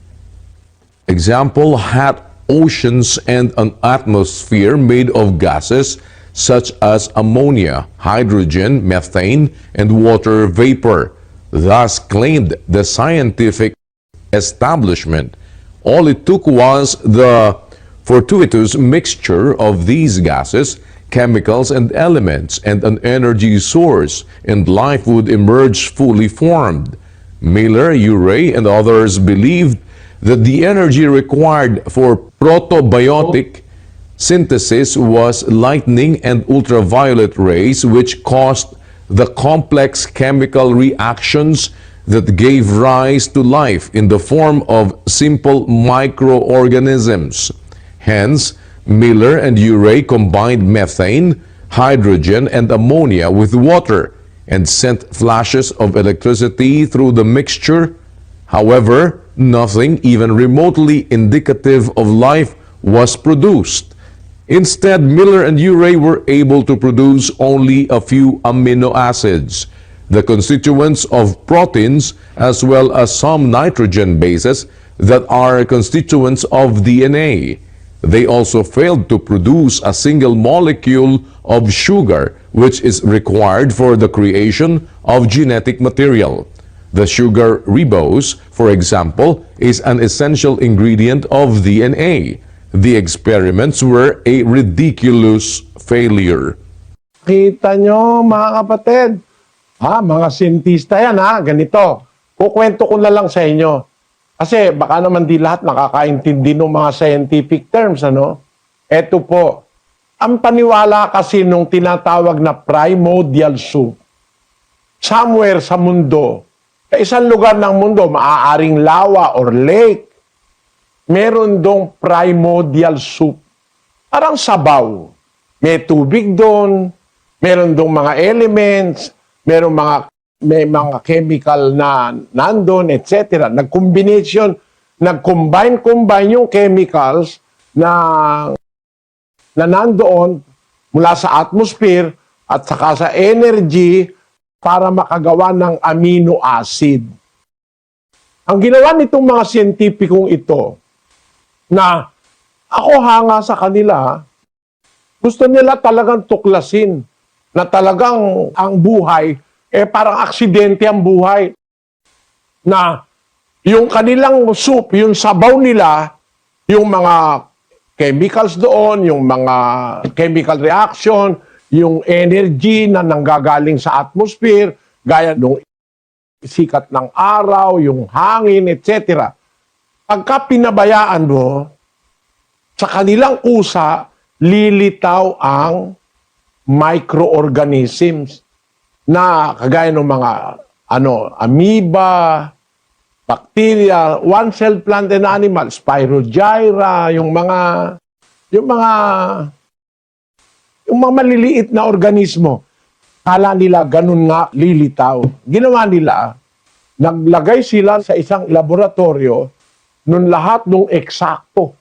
[SPEAKER 1] Example, hot oceans and an atmosphere made of gases such as ammonia, hydrogen, methane, and water vapor. Thus claimed the scientific establishment. All it took was the fortuitous mixture of these gases, chemicals, and elements, and an energy source, and life would emerge fully formed. Miller, Urey, and others believed that the energy required for protobiotic synthesis was lightning and ultraviolet rays, which caused the complex chemical reactions that gave rise to life in the form of simple microorganisms. Hence, Miller and Urey combined methane, hydrogen, and ammonia with water and sent flashes of electricity through the mixture. However, nothing even remotely indicative of life was produced. Instead, Miller and Urey were able to produce only a few amino acids, the constituents of proteins, as well as some nitrogen bases that are constituents of DNA. They also failed to produce a single molecule of sugar, which is required for the creation of genetic material. The sugar ribose, for example, is an essential ingredient of DNA. The experiments were a ridiculous failure.
[SPEAKER 3] Kita nyo, mga kapatid, mga siyentista yan, ganito. Kukwento ko na lang sa inyo. Kasi baka naman di lahat nakakaintindi ng mga scientific terms, ano? Eto po, ang paniwala kasi nung tinatawag na primordial soup, somewhere sa mundo, sa isang lugar ng mundo, maaaring lawa or lake, meron dong primordial soup. Parang sabaw. May tubig doon, meron dong mga elements, may mga chemical na nandun, etc. Nag-combine yung chemicals na nandoon mula sa atmosphere at saka sa energy para makagawa ng amino acid. Ang ginawa nitong mga siyentipikong ito, na ako hanga sa kanila, gusto nila talagang tuklasin na talagang ang buhay, parang aksidente ang buhay. Na yung kanilang soup, yung sabaw nila, yung mga chemicals doon, yung mga chemical reaction, yung energy na nanggagaling sa atmosphere, gaya ng sikat ng araw, yung hangin, etc. Pagka pinabayaan mo, sa kanilang kusa, lilitaw ang microorganisms na kagaya ng mga amoeba, bacteria, one-cell plant and animal, spirogyra, yung mga maliliit na organismo. Kala nila ganun nga lilitaw. Ginawa nila, naglagay sila sa isang laboratorio nun lahat ng eksakto.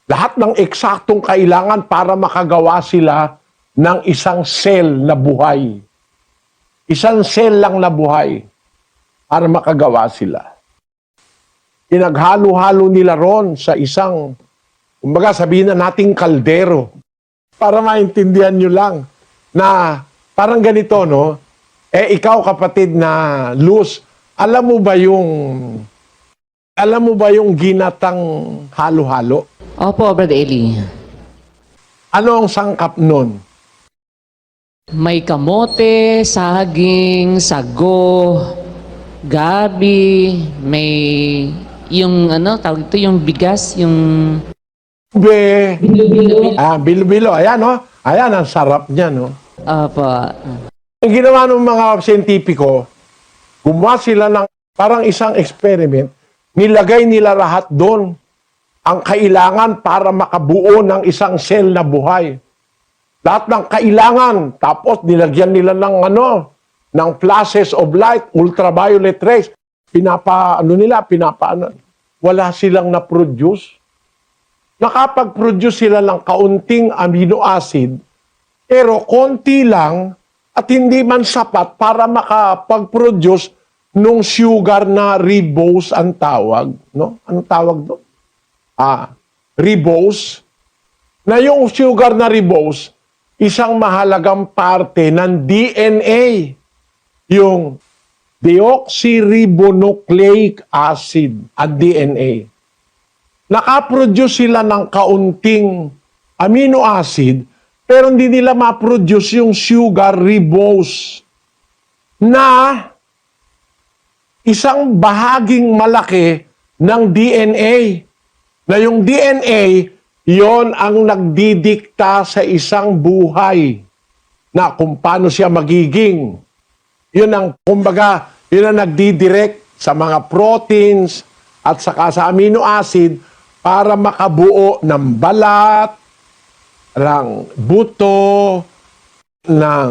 [SPEAKER 3] Lahat ng eksaktong kailangan para makagawa sila ng isang cell na buhay. Isang cell lang na buhay para makagawa sila. Pinaghalo-halo nila ron sa isang, kumbaga sabihin na nating kaldero, para maintindihan nyo lang na parang ganito, no? Ikaw kapatid na Luz, alam mo ba yung ginatang halo-halo?
[SPEAKER 9] Opo, Brother Eli.
[SPEAKER 3] Ano ang sangkap nun?
[SPEAKER 9] May kamote, saging, sago, gabi, may yung tawag ito, yung bigas, yung bilo-bilo.
[SPEAKER 3] Bilo-bilo. Ayan, no? Ayan, ang sarap niya, no?
[SPEAKER 9] Opo.
[SPEAKER 3] Ang ginawa ng mga siyentipiko, gumawa sila ng parang isang experiment, nilagay nila lahat doon ang kailangan para makabuo ng isang cell na buhay. Lahat ng kailangan. Tapos nilagyan nila ng flashes of light, ultraviolet rays. Wala silang na-produce. Nakapag-produce sila ng kaunting amino acid, pero konti lang at hindi man sapat para makapag-produce nung sugar na ribose ang tawag. No? Anong tawag doon? Ribose. Na yung sugar na ribose, isang mahalagang parte ng DNA. Yung deoxyribonucleic acid at DNA. Nakaproduce sila ng kaunting amino acid, pero hindi nila ma-produce yung sugar ribose na isang bahaging malaki ng DNA. Na yung DNA, yon ang nagdidikta sa isang buhay na kung paano siya magiging. Yun ang, kumbaga, yun ang nagdidirect sa mga proteins at saka sa amino acid para makabuo ng balat, ng buto, ng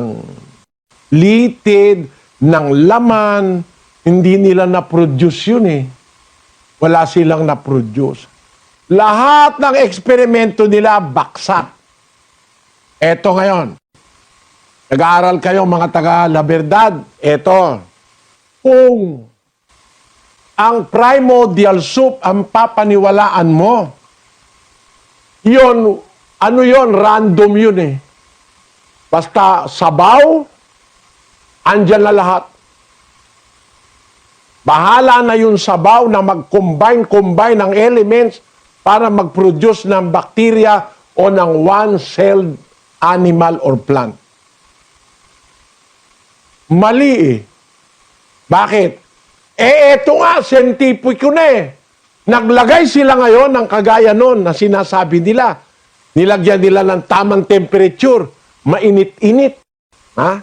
[SPEAKER 3] litid, ng laman. Hindi nila na-produce yun eh. Wala silang na-produce. Lahat ng eksperimento nila baksak. Eto ngayon. Nag-aaral kayo mga taga La Verdad. Eto. Kung ang primordial soup ang papaniwalaan mo, yun, ano yun? Random yun eh. Basta sabaw, andyan na lahat. Bahala na yung sabaw na mag-combine ng elements para mag-produce ng bacteria o ng one-celled animal or plant. Mali eh. Bakit? Eto nga, scientific na eh. Naglagay sila ngayon ng kagaya nun na sinasabi nila. Nilagyan nila ng tamang temperature, mainit-init. Ha?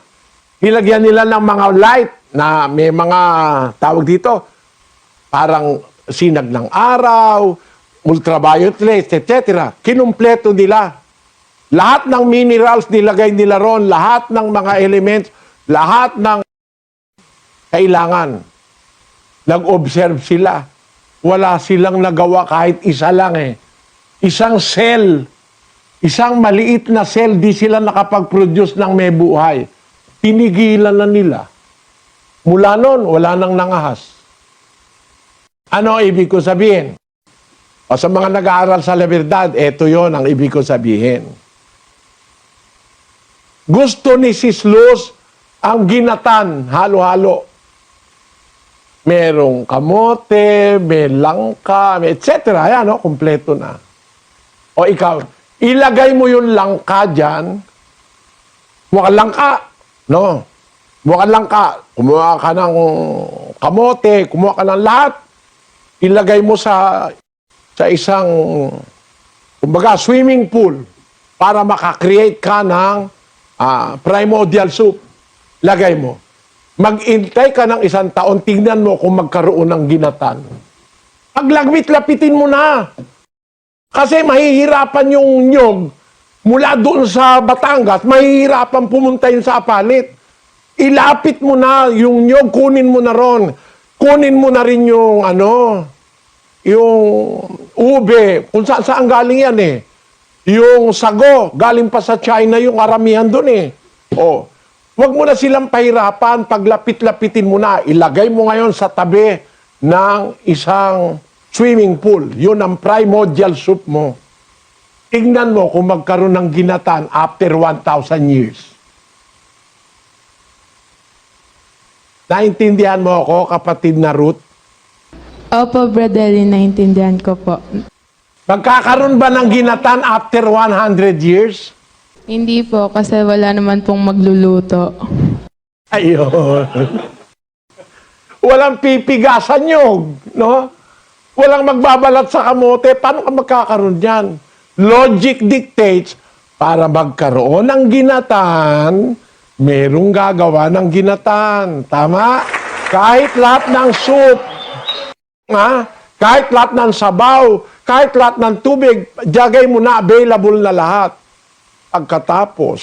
[SPEAKER 3] Nilagyan nila ng mga light na may mga tawag dito, parang sinag ng araw, ultraviolet rays, etc. Kinumpleto nila. Lahat ng minerals nilagay nila ron, lahat ng mga elements, lahat ng kailangan. Nag-observe sila. Wala silang nagawa kahit isa lang eh. Isang cell, isang maliit na cell, di sila nakapag-produce ng may buhay. Tinigilan na nila. Mula noon, wala nang nangahas. Ano ibig ko sabihin? O sa mga nag-aaral sa La Verdad, eto yon ang ibig ko sabihin. Gusto ni Sis Luz ang ginatan, halo-halo. Merong kamote, may langka, may etc. Ayan, no? Kompleto na. O ikaw, ilagay mo yung langka dyan, mukhang langka, no? Mukhang langka, kumuha ka ng kamote, kumuha ka ng lahat, ilagay mo sa isang, kumbaga, swimming pool para makakreate ka ng primordial soup. Lagay mo. Mag-intay ka ng 1 taon, tingnan mo kung magkaroon ng ginatan. Paglagmit-lapitin mo na. Kasi mahihirapan yung nyog mula doon sa Batangas, mahihirapan pumunta yun sa Apalit. Ilapit mo na yung nyog, kunin mo na ron. Kunin mo na rin yung yung ube, kung saan galing yan eh. Yung sago, galing pa sa China yung karamihan doon eh. O, wag mo na silang pahirapan, paglapit-lapitin mo na, ilagay mo ngayon sa tabi ng isang swimming pool. Yun ang primordial soup mo. Tingnan mo kung magkaroon ng ginatan after 1,000 years. Naintindihan mo ako, kapatid na Ruth?
[SPEAKER 10] Opo, Brother Eli, naintindihan ko po.
[SPEAKER 3] Magkakaroon ba ng ginatan after 100 years?
[SPEAKER 10] Hindi po, kasi wala naman pong magluluto.
[SPEAKER 3] Ayun. Walang pipigasan nyog, no? Walang magbabalat sa kamote. Paano ka magkakaroon dyan? Logic dictates, para magkaroon ng ginatan, merong gagawa ng ginatan. Tama? Kahit lahat ng soup, kahit lahat ng sabaw, kahit lahat ng tubig, jagay mo na, available na lahat. Pagkatapos,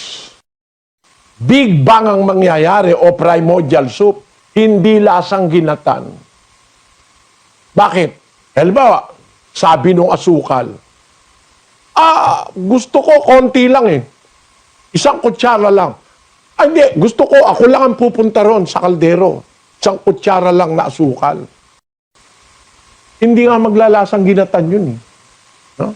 [SPEAKER 3] Big Bang ang mangyayari o primordial soup, hindi lasang ginatan. Bakit? Halimbawa, sabi nung asukal, gusto ko konti lang eh. 1 kutsara lang. Hindi, gusto ko, ako lang ang pupunta ron sa kaldero. 1 kutsara lang na asukal. Hindi nga maglalasang ginatan yun eh. No?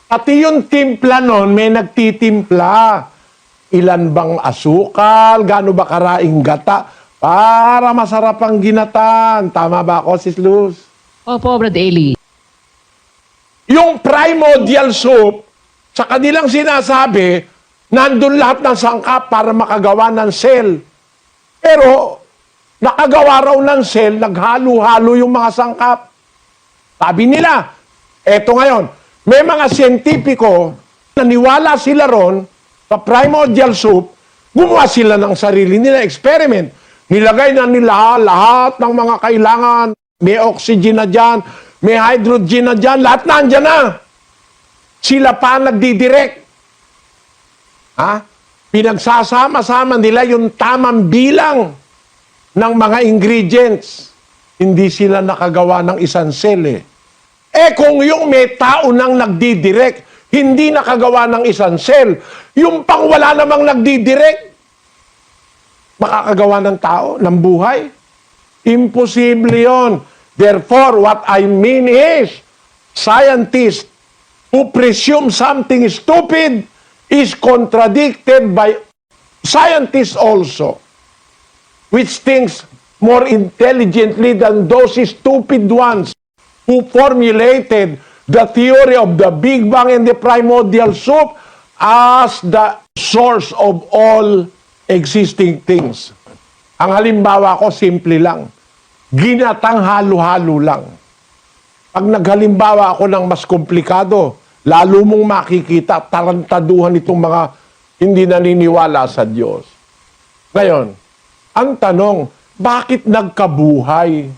[SPEAKER 3] Pati yung timpla nun, may nagtitimpla. Ilan bang asukal, gaano ba karaing gata, para masarap ang ginatan. Tama ba ako, Sis Luz?
[SPEAKER 9] Opo, Brad Eli.
[SPEAKER 3] Yung primordial soup, sa kanilang sinasabi, nandun lahat ng sangkap para makagawa ng cell. Pero, nakagawa raw ng cell, naghalo-halo yung mga sangkap. Sabi nila, eto ngayon, may mga siyentipiko, naniwala sila ron sa primordial soup, gumawa sila ng sarili nila experiment. Nilagay na nila lahat ng mga kailangan, may oxygen na dyan, may hydrogen na dyan, lahat nandyan na. Sila pa nagdidirect. Pinagsasama-sama nila yung tamang bilang ng mga ingredients. Hindi sila nakagawa ng isang cell eh. Kung yung may tao nang nagdidirect, hindi nakagawa ng isang cell, yung pang wala namang nagdidirect, makakagawa ng tao, ng buhay? Imposible yon. Therefore, what I mean is, scientists who presume something is stupid is contradicted by scientists also, which thinks more intelligently than those stupid ones who formulated the theory of the Big Bang and the primordial soup as the source of all existing things. Ang halimbawa ko, simple lang. Ginatang halo-halo lang. Pag naghalimbawa ako ng mas komplikado, lalo mong makikita tarantaduhan itong mga hindi naniniwala sa Diyos. Ngayon, ang tanong, bakit nagkabuhay?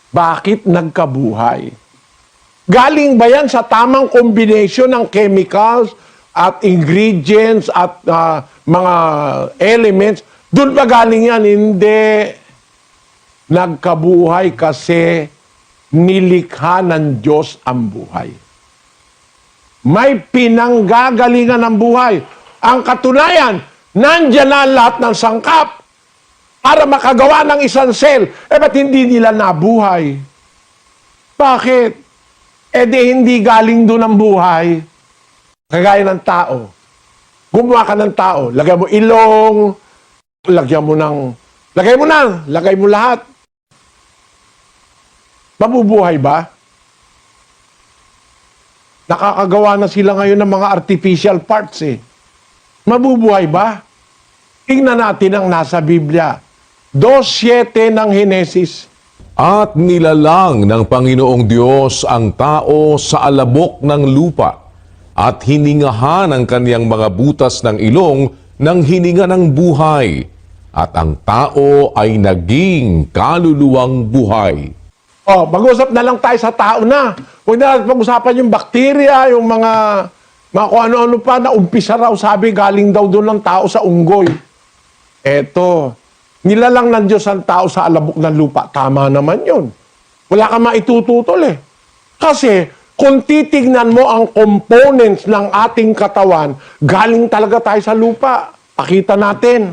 [SPEAKER 3] Bakit nagkabuhay? Galing ba yan sa tamang combination ng chemicals at ingredients at mga elements? Doon ba galing yan? Hindi. Nagkabuhay kasi nilikha ng Diyos ang buhay. May pinanggagalingan ng buhay. Ang katunayan, nandyan na lahat ng sangkap para makagawa ng isang cell. Ba't hindi nila nabuhay? Bakit? Di hindi galing doon ang buhay. Kagaya ng tao. Gumawa ka ng tao. Lagay mo ilong, lagay mo lahat. Mabubuhay ba? Nakakagawa na sila ngayon ng mga artificial parts eh. Mabubuhay ba? Tingnan natin ang nasa Biblia. 2:7 ng Henesis.
[SPEAKER 1] At nilalang ng Panginoong Diyos ang tao sa alabok ng lupa at hiningahan ang kaniyang mga butas ng ilong ng hininga ng buhay. At ang tao ay naging kaluluwang buhay.
[SPEAKER 3] Mag-usap na lang tayo sa tao na. Huwag na natin pag-usapan yung bakterya, yung mga kung ano-ano pa na umpisa raw sabi galing daw doon ng tao sa unggoy. Eto, nilalang ng Diyos ang tao sa alabok ng lupa. Tama naman yun. Wala ka maitututol eh. Kasi kung titignan mo ang components ng ating katawan, galing talaga tayo sa lupa. Pakita natin.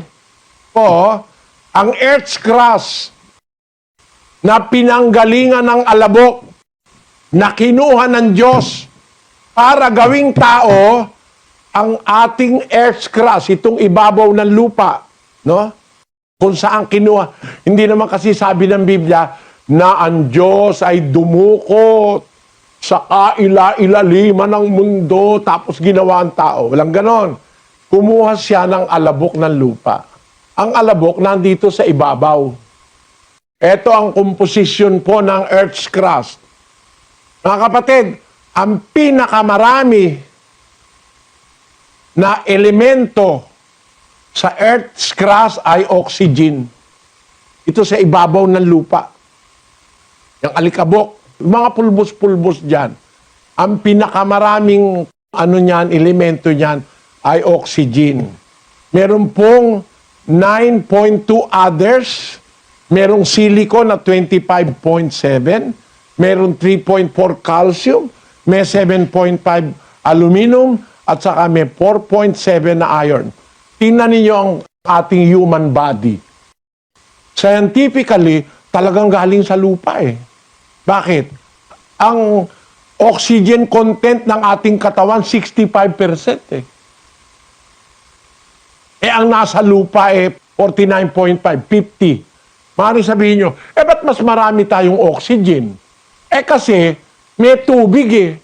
[SPEAKER 3] Ang earth's crust na pinanggalingan ng alabok na kinuha ng Diyos para gawing tao ang ating earth's crust, itong ibabaw ng lupa, no? Kung saan kinuha. Hindi naman kasi sabi ng Biblia na ang Diyos ay dumukot sa kaila-ilaliman ng mundo tapos ginawa ang tao. Walang ganon. Kumuha siya ng alabok ng lupa. Ang alabok nandito sa ibabaw. Ito ang komposisyon po ng earth's crust. Mga kapatid, ang pinakamarami na elemento sa earth's crust ay oxygen. Ito sa ibabaw ng lupa. Yung alikabok, mga pulbos-pulbos dyan. Ang pinakamaraming elemento niyan ay oxygen. Meron pong 9.2 others. Merong silicon na 25.7, merong 3.4 calcium, may 7.5 aluminum, at saka may 4.7 na iron. Tingnan ninyo ang ating human body. Scientifically, talagang galing sa lupa eh. Bakit? Ang oxygen content ng ating katawan, 65% eh. Ang nasa lupa 49.5, 50. Maaaring sabihin nyo, ba't mas marami tayong oxygen? Kasi may tubig eh.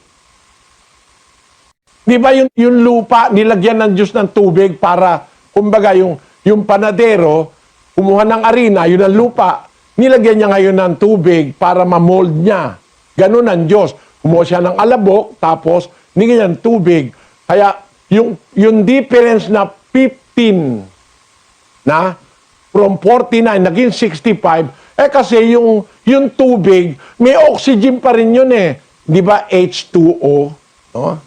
[SPEAKER 3] Di ba yung lupa, nilagyan ng Diyos ng tubig para, kumbaga yung panadero, kumuha ng arena, yun ang lupa, nilagyan niya ngayon ng tubig para ma-mold niya. Ganun ang Diyos. Kumuha siya ng alabok, tapos nilagyan niya ng tubig. Kaya yung difference na 15 na from 49 naging 65, kasi yung tubig, may oxygen pa rin yun eh. Di ba H2O? No?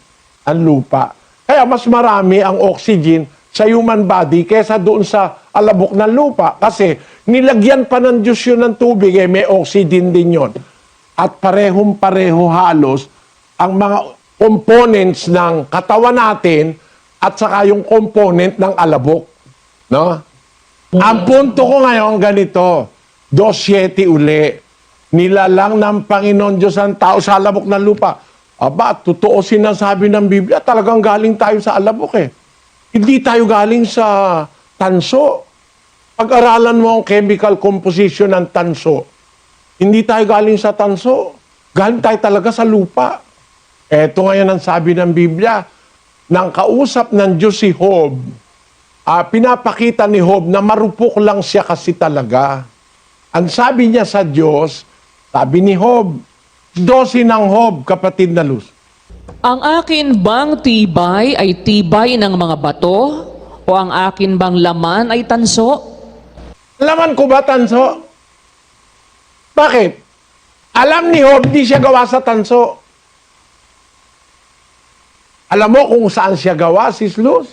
[SPEAKER 3] Ang lupa. Kaya mas marami ang oxygen sa human body kaysa doon sa alabok ng lupa. Kasi nilagyan pa ng Diyos yun ng tubig, may oxygen din yun. At parehong-pareho halos ang mga components ng katawan natin at saka yung component ng alabok. No? Ang punto ko ngayon ganito, 2:7 uli. Nilalang ng Panginoon Diyos ang tao sa alabok ng lupa. Aba, totoo sinasabi ng Biblia, talagang galing tayo sa alabok eh. Hindi tayo galing sa tanso. Pag-aralan mo ang chemical composition ng tanso, hindi tayo galing sa tanso. Galing tayo talaga sa lupa. Eto ngayon ang sabi ng Biblia, nang kausap ng Diyos si Job, pinapakita ni Job na marupok lang siya kasi talaga. Ang sabi niya sa Diyos, sabi ni Job, 12 ng Job, kapatid na Luz.
[SPEAKER 9] Ang akin bang tibay ay tibay ng mga bato? O ang akin bang laman ay tanso?
[SPEAKER 3] Laman ko ba tanso? Bakit? Alam ni Job, di siya gawa sa tanso. Alam mo kung saan siya gawa, Sis Luz?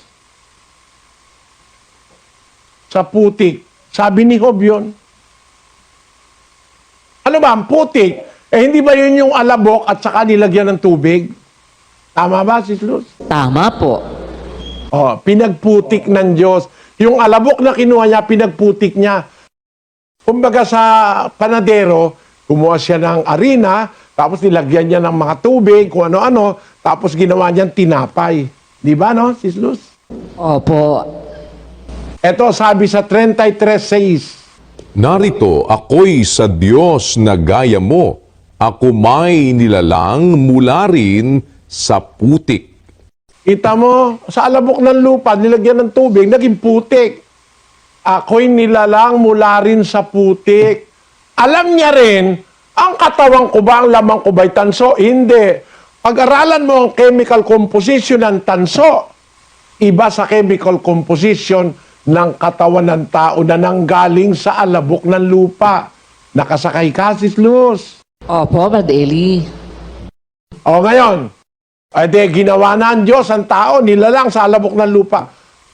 [SPEAKER 3] Sa putik. Sabi ni Job yun. Ano ba ang putik? Hindi ba yun yung alabok at saka nilagyan ng tubig? Tama ba, Sis Luz?
[SPEAKER 9] Tama po.
[SPEAKER 3] Pinagputik ng Diyos. Yung alabok na kinuha niya, pinagputik niya. Kumbaga sa panadero, kumuha siya ng arena, tapos nilagyan niya ng mga tubig, kung ano-ano, tapos ginawa niyang tinapay. Di ba, no, Sis Luz?
[SPEAKER 9] Opo.
[SPEAKER 3] Ito, sabi sa 33:6.
[SPEAKER 1] Narito ako'y sa Diyos na gaya mo, ako may nilalang mula rin sa putik.
[SPEAKER 3] Kita mo, sa alabok ng lupa, nilagyan ng tubig, naging putik. Ako'y nilalang mula rin sa putik. Alam niya rin, ang katawan ko ba, ang lamang ko ba'y tanso? Hindi. Pag-aralan mo ang chemical composition ng tanso, iba sa chemical composition ng katawan ng tao na nanggaling sa alabok ng lupa. Nakasakay ka, Sis Luz.
[SPEAKER 9] Opo, Brad Eli.
[SPEAKER 3] O ngayon, ginawa na ang Diyos ang tao, nilalang sa alabok ng lupa.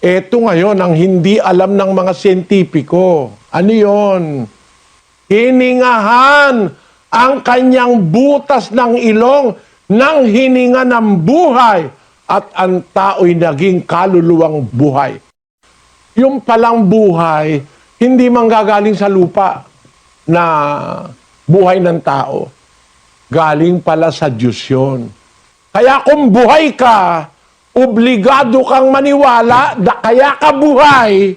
[SPEAKER 3] Ito ngayon ang hindi alam ng mga siyentipiko. Ano yon? Hiningahan ang kanyang butas ng ilong ng hininga ng buhay at ang tao'y naging kaluluwang buhay. Yung palang buhay, hindi manggagaling sa lupa na buhay ng tao. Galing pala sa Diyos yun. Kaya kung buhay ka, obligado kang maniwala na kaya ka buhay,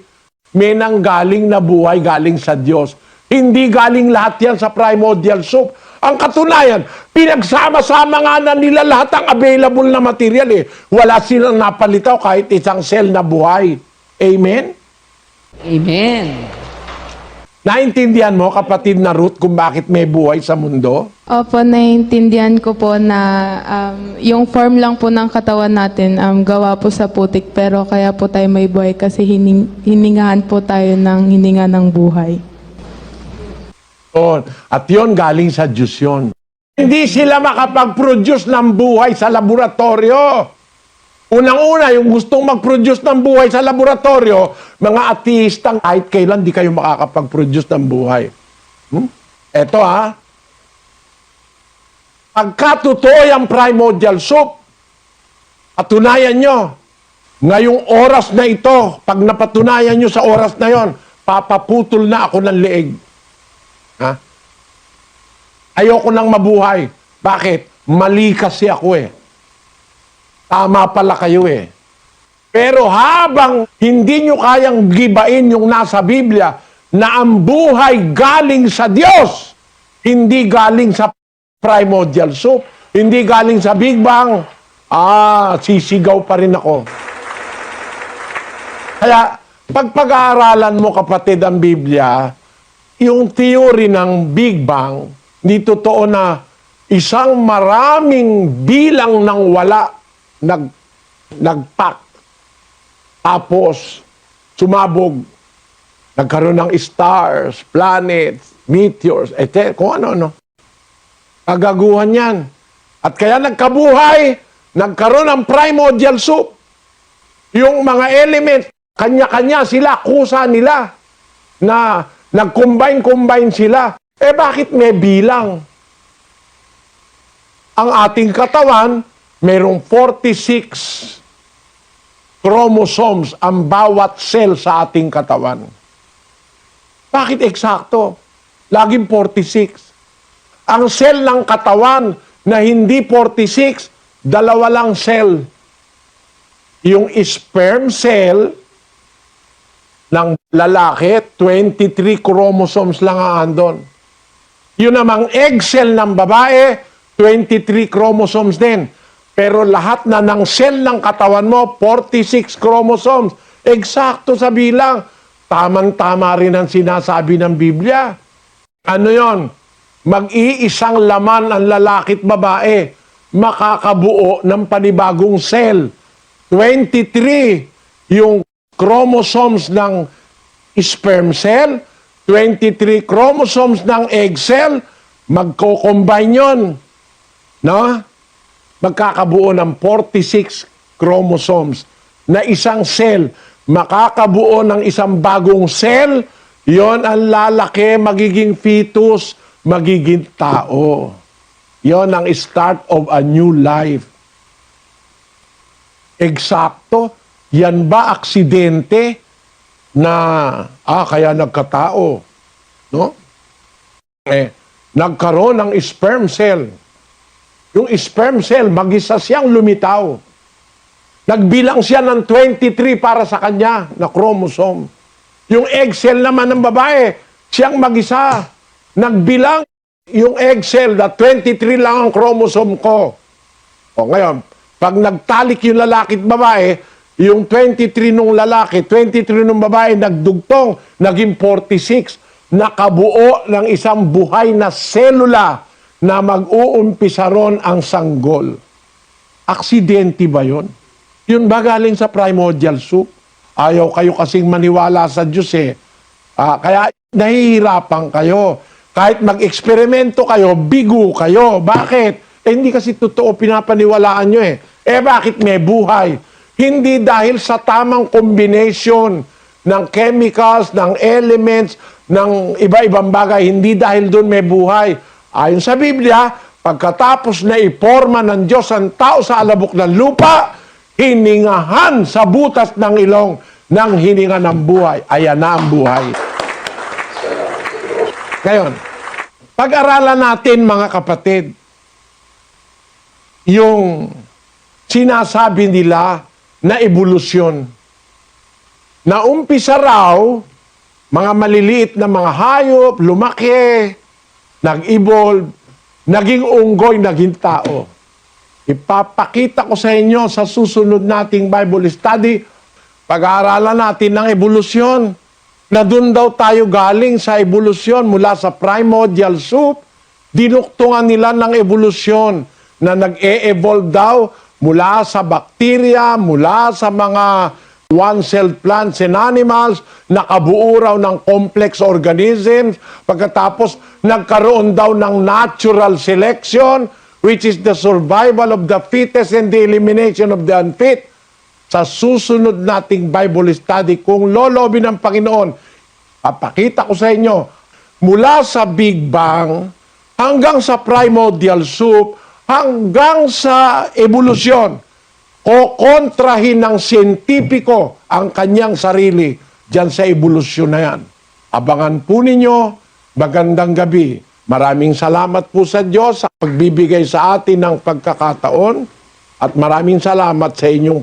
[SPEAKER 3] may nanggaling na buhay galing sa Diyos. Hindi galing lahat yan sa primordial soup. Ang katunayan, pinagsama-sama nga na nila lahat ang available na material eh. Wala silang napalitaw kahit isang cell na buhay. Amen?
[SPEAKER 9] Amen.
[SPEAKER 3] Naintindihan mo, kapatid na Ruth, kung bakit may buhay sa mundo?
[SPEAKER 10] Opo, naiintindihan ko po na yung form lang po ng katawan natin gawa po sa putik, pero kaya po tayo may buhay kasi hiningahan po tayo ng hininga ng buhay.
[SPEAKER 3] At yon galing sa Diyos yun. Hindi sila makapag-produce ng buhay sa laboratorio. Unang-una, yung gustong mag-produce ng buhay sa laboratorio, mga ateistang kahit kailan di kayo makakapag-produce ng buhay. Eto pagka totoo yung primordial soup, patunayan nyo, ngayong oras na ito, pag napatunayan nyo sa oras na yon, papaputol na ako ng leeg. Ayoko nang mabuhay. Bakit? Mali kasi ako eh. Tama pala kayo eh. Pero habang hindi nyo kayang gibain yung nasa Biblia na ang buhay galing sa Diyos, hindi galing sa primordial soup, hindi galing sa Big Bang, sisigaw pa rin ako. Kaya Pag pag-aaralan mo, kapatid, ang Biblia, yung theory ng Big Bang, di totoo na isang maraming bilang ng wala nagpak. Tapos, sumabog. Nagkaroon ng stars, planets, meteors, etc. Kung ano-ano. Kagaguhan yan. At kaya nagkabuhay, nagkaroon ng primordial soup. Yung mga elements, kanya-kanya sila, kusa nila, na nag-combine sila. Bakit may bilang? Ang ating katawan, mayroong 46 chromosomes ang bawat cell sa ating katawan. Bakit eksakto? Laging 46. Ang cell ng katawan na hindi 46, dalawa lang cell. Yung sperm cell ng lalaki, 23 chromosomes lang ang andon. Yun namang egg cell ng babae, 23 chromosomes din. Pero lahat na ng cell ng katawan mo, 46 chromosomes. Eksakto sa bilang. Tamang-tama rin ang sinasabi ng Biblia. Ano yon? Mag-iisang laman ang lalaki at babae. Makakabuo ng panibagong cell. 23 yung chromosomes ng sperm cell, 23 chromosomes ng egg cell, magko-combine yun. No? Magkakabuo ng 46 chromosomes na isang cell. Makakabuo ng isang bagong cell, yon ang lalaki, magiging fetus, magiging tao. Yon ang start of a new life. Eksakto. Yan ba aksidente na kaya nagkatao? No? Nagkaroon ng sperm cell. Yung sperm cell, mag-isa siyang lumitaw. Nagbilang siya ng 23 para sa kanya na chromosome. Yung egg cell naman ng babae, siyang mag-isa. Nagbilang yung egg cell na 23 lang ang chromosome ko. O ngayon, pag nagtalik yung lalaki at babae, yung 23 nung lalaki, 23 nung babae, nagdugtong, naging 46. Nakabuo ng isang buhay na selula na mag-uumpisa ron ang sanggol. Aksidente ba yun? Yun ba galing sa primordial soup? Ayaw kayo kasing maniwala sa Diyos eh. Kaya nahihirapan kayo. Kahit mag-eksperimento kayo, bigo kayo. Bakit? Hindi kasi totoo pinapaniwalaan nyo eh. Bakit may buhay? Hindi dahil sa tamang combination ng chemicals, ng elements, ng iba-ibang bagay. Hindi dahil doon may buhay. Ayon sa Biblia, pagkatapos na iporma ng Diyos ang tao sa alabok ng lupa, hiningahan sa butas ng ilong ng hininga ng buhay. Ayan na ang buhay. Ngayon, pag-aralan natin mga kapatid, yung sinasabi nila na evolusyon. Na umpisa raw, mga maliliit na mga hayop, lumaki, nag-evolve, naging unggoy, naging tao. Ipapakita ko sa inyo sa susunod nating Bible study, pag-aaralan natin ng evolusyon, na doon daw tayo galing sa evolusyon mula sa primordial soup, dinuktungan nila ng evolusyon na nag-e-evolve daw mula sa bakterya, mula sa mga one-celled plants and animals, nakabuo raw ng complex organisms, pagkatapos nagkaroon daw ng natural selection, which is the survival of the fittest and the elimination of the unfit. Sa susunod nating Bible study, kung lolobin ng Panginoon, papakita ko sa inyo, mula sa Big Bang, hanggang sa primordial soup, hanggang sa evolusyon, o kontrahin ng siyentipiko ang kanyang sarili dyan sa evolusyon na yan. Abangan po ninyo, magandang gabi. Maraming salamat po sa Diyos sa pagbibigay sa atin ng pagkakataon at maraming salamat sa inyong